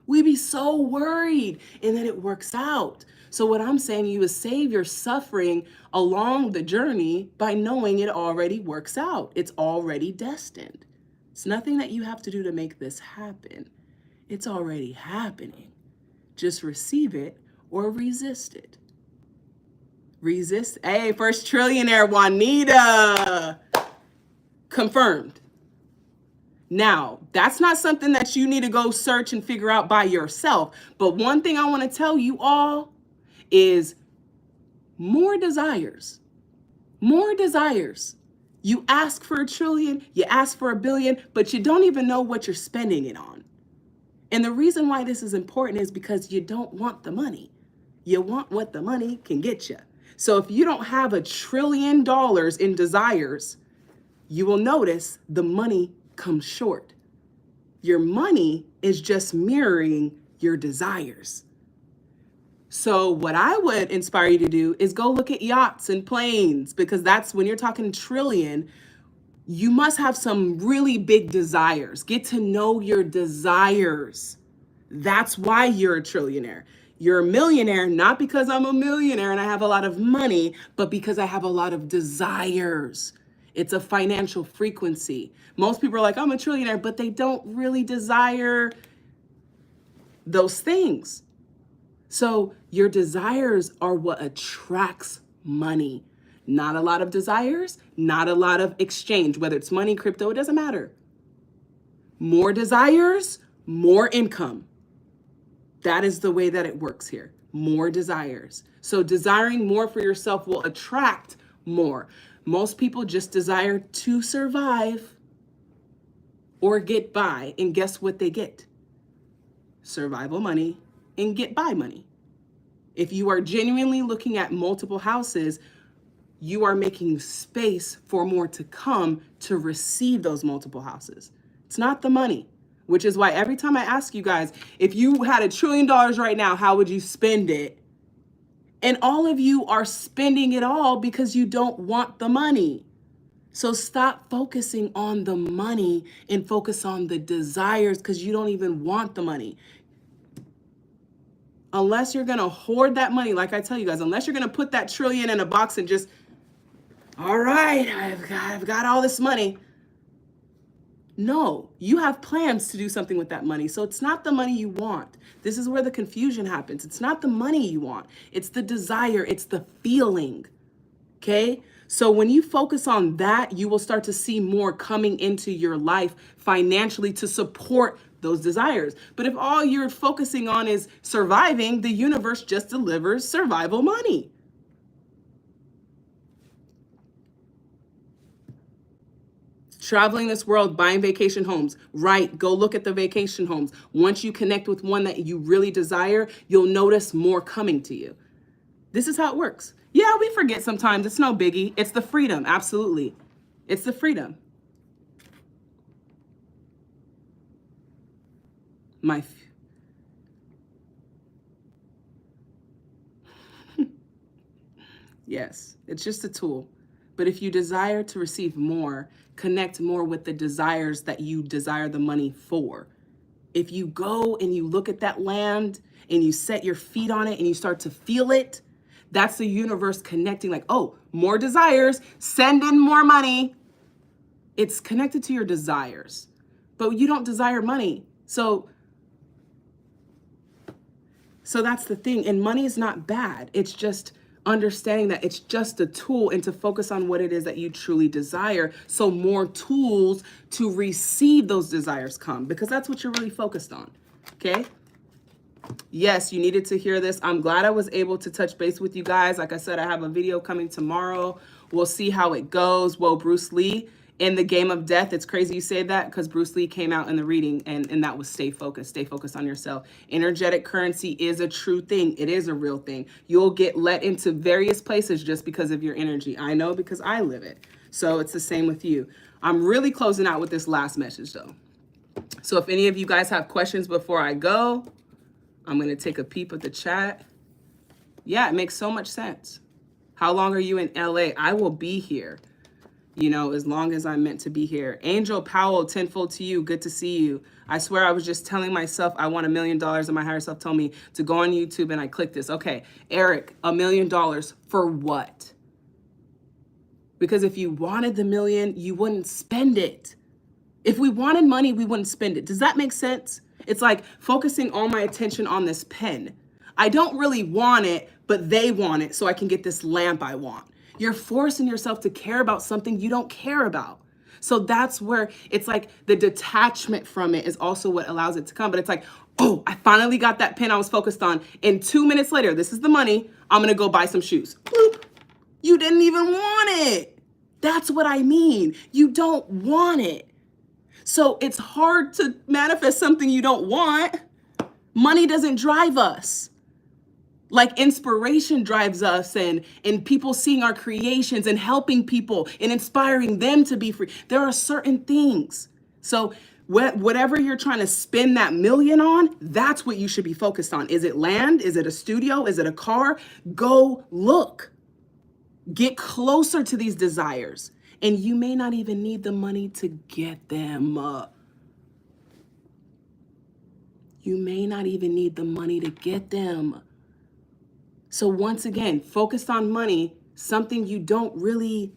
We be so worried, and then it works out. So what I'm saying to you is save your suffering along the journey by knowing it already works out. It's already destined. It's nothing that you have to do to make this happen. It's already happening. Just receive it or resist it. Resist. Hey, first trillionaire Juanita. Confirmed. Now, that's not something that you need to go search and figure out by yourself. But one thing I want to tell you all is more desires. More desires. You ask for 1 trillion, you ask for 1 billion, but you don't even know what you're spending it on. And the reason why this is important is because you don't want the money. You want what the money can get you. So if you don't have $1 trillion in desires, you will notice the money comes short. Your money is just mirroring your desires. So what I would inspire you to do is go look at yachts and planes, because that's when you're talking trillion, you must have some really big desires. Get to know your desires. That's why you're a trillionaire. You're a millionaire, not because I'm a millionaire and I have a lot of money, but because I have a lot of desires. It's a financial frequency. Most people are like, I'm a trillionaire, but they don't really desire those things. So your desires are what attracts money. Not a lot of desires, not a lot of exchange, whether it's money, crypto, it doesn't matter. More desires, more income. That is the way that it works here. More desires. So desiring more for yourself will attract more. Most people just desire to survive or get by, and guess what they get? Survival money and get by money. If you are genuinely looking at multiple houses, you are making space for more to come to receive those multiple houses. It's not the money, which is why every time I ask you guys, if you had $1 trillion right now, how would you spend it? And all of you are spending it all because you don't want the money. So stop focusing on the money and focus on the desires, because you don't even want the money. Unless you're going to hoard that money, like I tell you guys, unless you're going to put that trillion in a box and just, all right, I've got all this money. No, you have plans to do something with that money. So it's not the money you want. This is where the confusion happens. It's not the money you want. It's the desire. It's the feeling. Okay? So when you focus on that, you will start to see more coming into your life financially to support those desires. But if all you're focusing on is surviving, the universe just delivers survival money. Traveling this world, buying vacation homes, right? Go look at the vacation homes. Once you connect with one that you really desire, you'll notice more coming to you. This is how it works. Yeah, we forget sometimes. It's no biggie. It's the freedom. Absolutely. It's the freedom. Yes, it's just a tool. But if you desire to receive more, connect more with the desires that you desire the money for. If you go and you look at that land and you set your feet on it and you start to feel it, that's the universe connecting, like, oh, more desires, send in more money. It's connected to your desires, but you don't desire money. So that's the thing. And money is not bad. It's just understanding that it's just a tool, and to focus on what it is that you truly desire. So more tools to receive those desires come, because that's what you're really focused on. Okay. Yes, you needed to hear this. I'm glad I was able to touch base with you guys. Like I said, I have a video coming tomorrow. We'll see how it goes. Well, Bruce Lee in the game of death. It's crazy you say that, because Bruce Lee came out in the reading, and that was stay focused on yourself. Energetic currency is a true thing. It is a real thing. You'll get let into various places just because of your energy. I know, because I live it. So it's the same with you. I'm really closing out with this last message though. So if any of you guys have questions before I go, I'm going to take a peep at the chat. Yeah, it makes so much sense. How long are you in LA? I will be here, as long as I'm meant to be here. Angel Powell, tenfold to you. Good to see you. I swear I was just telling myself I want $1 million, and my higher self told me to go on YouTube, and I clicked this. Okay, Eric, $1 million for what? Because if you wanted the million, you wouldn't spend it. If we wanted money, we wouldn't spend it. Does that make sense? It's like focusing all my attention on this pen. I don't really want it, but they want it so I can get this lamp I want. You're forcing yourself to care about something you don't care about. So that's where it's like the detachment from it is also what allows it to come. But it's like, oh, I finally got that pin I was focused on. And 2 minutes later, this is the money. I'm going to go buy some shoes. Bloop. You didn't even want it. That's what I mean. You don't want it. So it's hard to manifest something you don't want. Money doesn't drive us. Like inspiration drives us, and people seeing our creations and helping people and inspiring them to be free. There are certain things. So whatever you're trying to spend that million on, that's what you should be focused on. Is it land? Is it a studio? Is it a car? Go look. Get closer to these desires. And you may not even need the money to get them. You may not even need the money to get them. So once again, focused on money, something you don't really,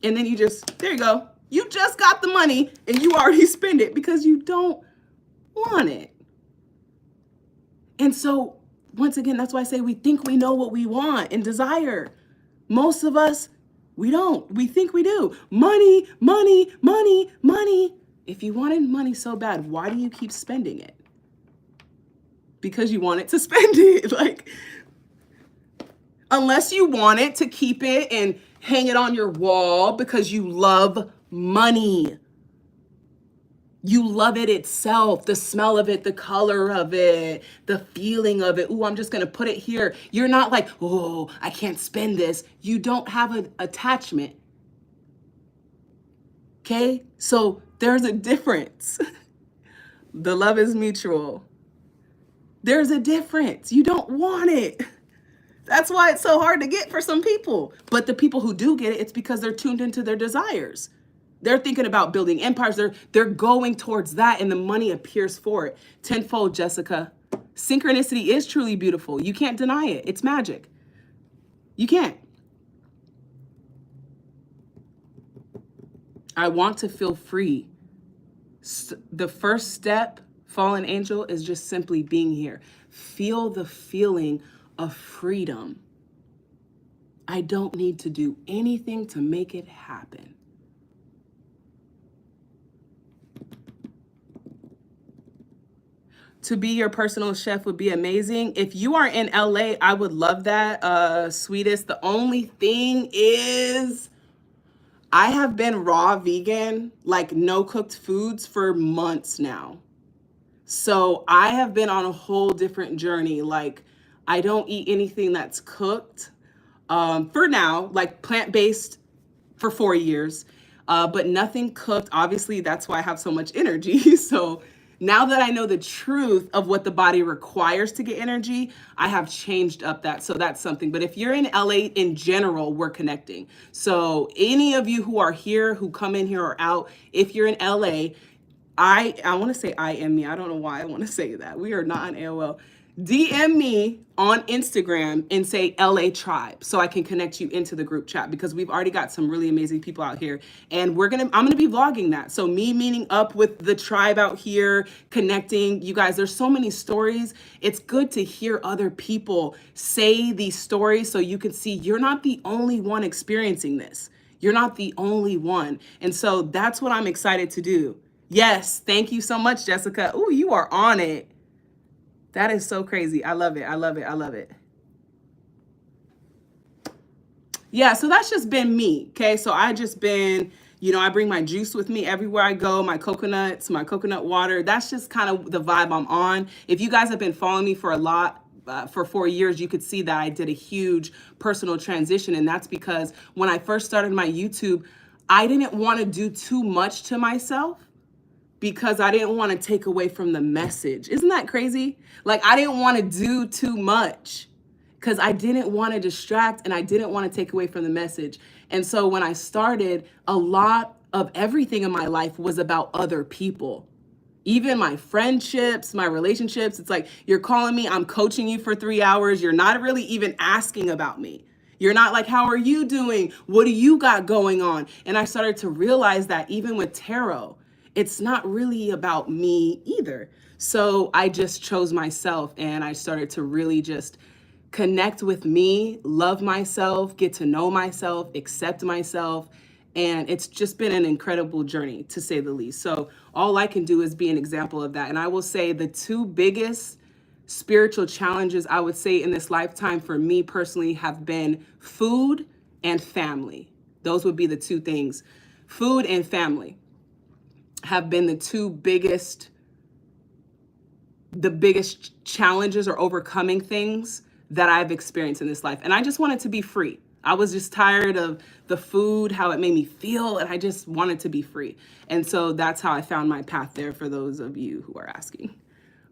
and then you just, there you go. You just got the money and you already spend it because you don't want it. And so once again, that's why I say we think we know what we want and desire. Most of us, we don't. We think we do. Money, money, money, money. If you wanted money so bad, why do you keep spending it? Because you want it to spend it. Like, unless you want it to keep it and hang it on your wall because you love money. You love it itself, the smell of it, the color of it, the feeling of it. Ooh, I'm just going to put it here. You're not like, oh, I can't spend this. You don't have an attachment. Okay? So there's a difference. The love is mutual. There's a difference. You don't want it. That's why it's so hard to get for some people. But the people who do get it, it's because they're tuned into their desires. They're thinking about building empires. They're going towards that, and the money appears for it. Tenfold, Jessica. Synchronicity is truly beautiful. You can't deny it. It's magic. You can't. I want to feel free. The first step, fallen angel, is just simply being here. Feel the feeling of freedom. I don't need to do anything to make it happen. To be your personal chef would be amazing. If you are in LA, I would love that, sweetest. The only thing is, I have been raw vegan, like no cooked foods for months now. So I have been on a whole different journey. Like, I don't eat anything that's cooked for now, like plant-based for 4 years, but nothing cooked. Obviously, that's why I have so much energy. So now that I know the truth of what the body requires to get energy, I have changed up that. So that's something. But if you're in LA in general, we're connecting. So any of you who are here, who come in here or out, if you're in LA, I want to say I am me. I don't know why I want to say that. We are not on AOL. DM me on Instagram and say LA Tribe so I can connect you into the group chat, because we've already got some really amazing people out here, and I'm gonna be vlogging that. So me meeting up with the tribe out here, connecting. You guys, there's so many stories. It's good to hear other people say these stories so you can see you're not the only one experiencing this. You're not the only one. And so that's what I'm excited to do. Yes, thank you so much, Jessica. Ooh, you are on it. That is so crazy. I love it. I love it. I love it. Yeah, so that's just been me. Okay, so I just been, I bring my juice with me everywhere I go, my coconuts, my coconut water. That's just kind of the vibe I'm on. If you guys have been following me for a lot, for 4 years, you could see that I did a huge personal transition. And that's because when I first started my YouTube, I didn't want to do too much to myself, because I didn't want to take away from the message. Isn't that crazy? Like, I didn't want to do too much because I didn't want to distract and I didn't want to take away from the message. And so when I started, a lot of everything in my life was about other people. Even my friendships, my relationships. It's like, you're calling me, I'm coaching you for 3 hours. You're not really even asking about me. You're not like, how are you doing? What do you got going on? And I started to realize that even with tarot, it's not really about me either. So I just chose myself, and I started to really just connect with me, love myself, get to know myself, accept myself. And it's just been an incredible journey, to say the least. So all I can do is be an example of that. And I will say the two biggest spiritual challenges I would say in this lifetime for me personally have been food and family. Those would be the two things. Food and family have been the biggest challenges or overcoming things that I've experienced in this life. And I just wanted to be free. I was just tired of the food, how it made me feel, and I just wanted to be free. And so that's how I found my path there, for those of you who are asking.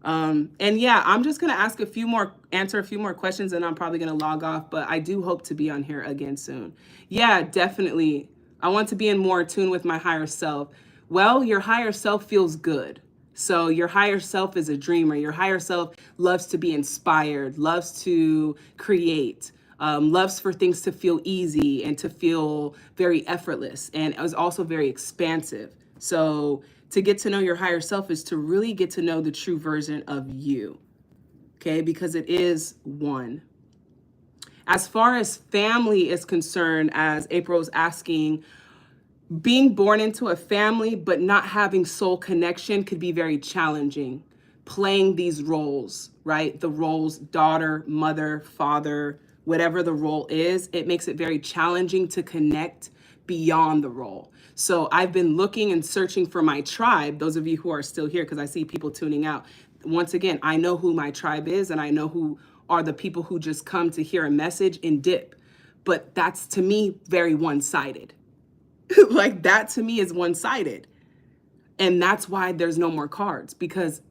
And yeah, I'm just gonna answer a few more questions, and I'm probably gonna log off, but I do hope to be on here again soon. Yeah, definitely. I want to be in more tune with my higher self. Well, your higher self feels good. So your higher self is a dreamer. Your higher self loves to be inspired, loves to create, loves for things to feel easy and to feel very effortless, and is also very expansive. So to get to know your higher self is to really get to know the true version of you, okay? Because it is one. As far as family is concerned, as April's asking, being born into a family but not having soul connection could be very challenging. Playing these roles, right? The roles, daughter, mother, father, whatever the role is, it makes it very challenging to connect beyond the role. So I've been looking and searching for my tribe. Those of you who are still here, because I see people tuning out. Once again, I know who my tribe is, and I know who are the people who just come to hear a message and dip. But that's, to me, very one-sided. Like, that to me is one-sided. And that's why there's no more cards, because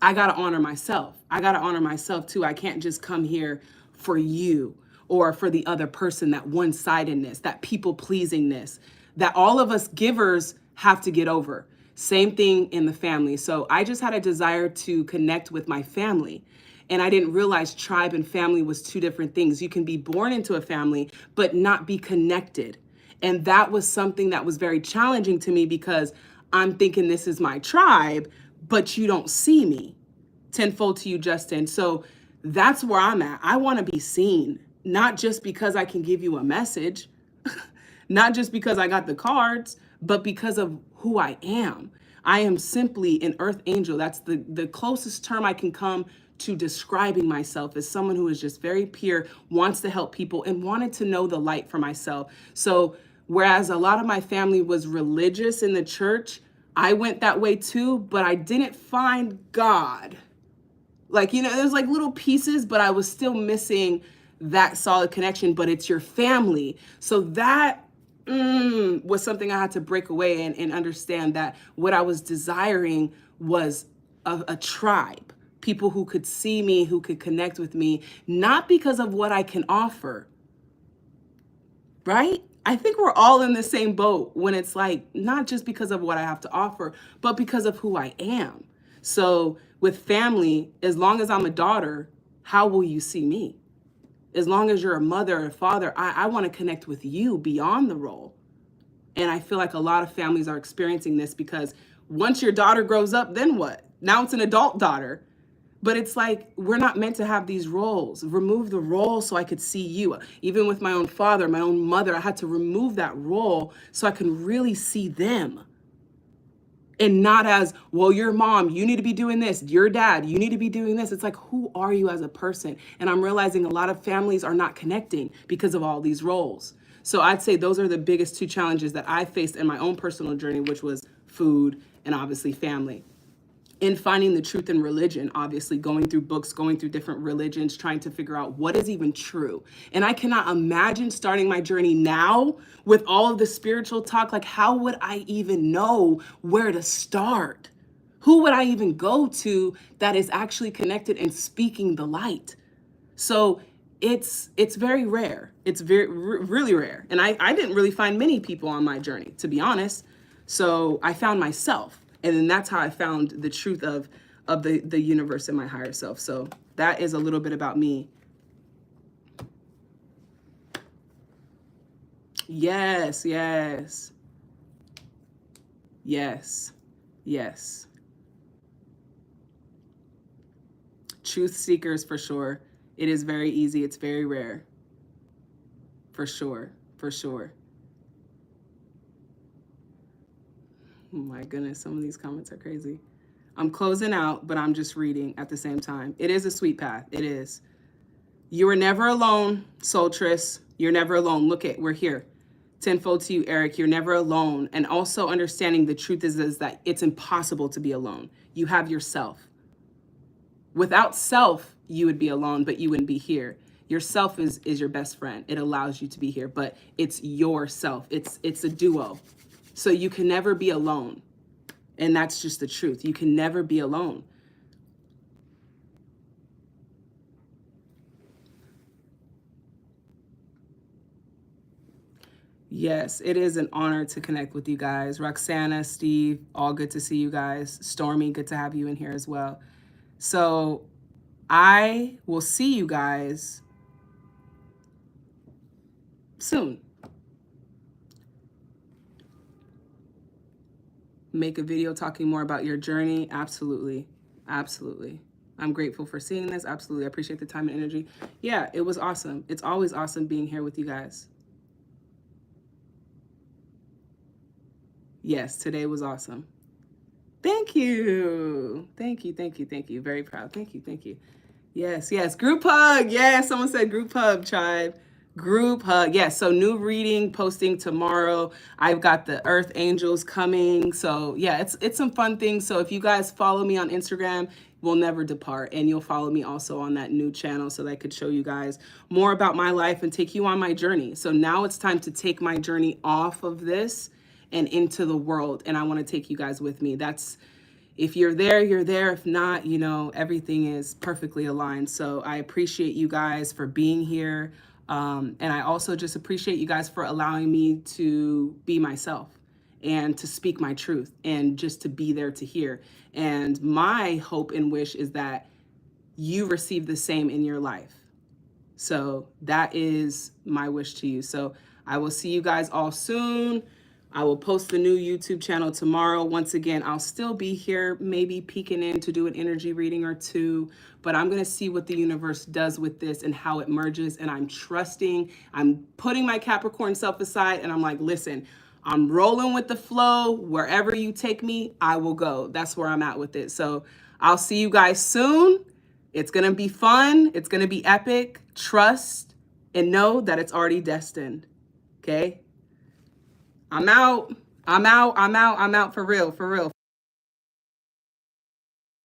I got to honor myself. I got to honor myself too. I can't just come here for you or for the other person, that one-sidedness, that people-pleasingness that all of us givers have to get over. Same thing in the family. So I just had a desire to connect with my family. And I didn't realize tribe and family was two different things. You can be born into a family, but not be connected. And that was something that was very challenging to me, because I'm thinking this is my tribe, but you don't see me. Tenfold to you, Justin. So that's where I'm at. I want to be seen, not just because I can give you a message, not just because I got the cards, but because of who I am. I am simply an earth angel. That's the closest term I can come to describing myself, as someone who is just very pure, wants to help people, and wanted to know the light for myself. So whereas a lot of my family was religious in the church, I went that way too, but I didn't find God. Like, there's like little pieces, but I was still missing that solid connection. But it's your family. So that was something I had to break away and understand, that what I was desiring was a tribe, people who could see me, who could connect with me, not because of what I can offer, right? I think we're all in the same boat when it's like, not just because of what I have to offer, but because of who I am. So with family, as long as I'm a daughter, how will you see me? As long as you're a mother or a father, I want to connect with you beyond the role. And I feel like a lot of families are experiencing this, because once your daughter grows up, then what? Now it's an adult daughter. But it's like, we're not meant to have these roles. Remove the role so I could see you. Even with my own father, my own mother, I had to remove that role so I can really see them. And not as, well, your mom, you need to be doing this. Your dad, you need to be doing this. It's like, who are you as a person? And I'm realizing a lot of families are not connecting because of all these roles. So I'd say those are the biggest two challenges that I faced in my own personal journey, which was food and obviously family. In finding the truth in religion, obviously going through books, going through different religions, trying to figure out what is even true. And I cannot imagine starting my journey now with all of the spiritual talk. Like, how would I even know where to start? Who would I even go to that is actually connected and speaking the light? So it's very rare. It's really rare. And I didn't really find many people on my journey, to be honest. So I found myself. And then that's how I found the truth of the universe and my higher self. So that is a little bit about me. Yes, yes. Yes, yes. Truth seekers for sure. It is very easy. It's very rare. For sure. For sure. Oh my goodness, some of these comments are crazy. I'm closing out, but I'm just reading at the same time. It is a sweet path. It is. You are never alone, Soltris. You're never alone. Look at, we're here. Tenfold to you, Eric. You're never alone. And also understanding the truth is that it's impossible to be alone. You have yourself. Without self, you would be alone, but you wouldn't be here. Yourself is your best friend. It allows you to be here, but it's yourself. It's a duo. So you can never be alone. And that's just the truth. You can never be alone. Yes, it is an honor to connect with you guys. Roxana, Steve, all good to see you guys. Stormy, good to have you in here as well. So I will see you guys soon. Make a video talking more about your journey. Absolutely. Absolutely. I'm grateful for seeing this. Absolutely. I appreciate the time and energy. Yeah, it was awesome. It's always awesome being here with you guys. Yes, today was awesome. Thank you. Thank you. Thank you. Thank you. Very proud. Thank you. Thank you. Yes, yes. Group hug. Yes, someone said group hug, tribe. Group hug. Yes, so new reading posting tomorrow. I've got the Earth Angels coming. So yeah, it's some fun things. So if you guys follow me on Instagram, we'll never depart. And you'll follow me also on that new channel so that I could show you guys more about my life and take you on my journey. So now it's time to take my journey off of this and into the world. And I want to take you guys with me. That's, if you're there, you're there. If not, you know, everything is perfectly aligned. So I appreciate you guys for being here. And I also just appreciate you guys for allowing me to be myself and to speak my truth and just to be there to hear. And my hope and wish is that you receive the same in your life. So that is my wish to you. So I will see you guys all soon. I will post the new YouTube channel tomorrow. Once again, I'll still be here, maybe peeking in to do an energy reading or two, but I'm gonna see what the universe does with this and how it merges, and I'm trusting. I'm putting my Capricorn self aside, and I'm like, listen, I'm rolling with the flow. Wherever you take me, I will go. That's where I'm at with it. So I'll see you guys soon. It's gonna be fun. It's gonna be epic. Trust and know that it's already destined, okay? I'm out. I'm out. I'm out. I'm out for real. For real.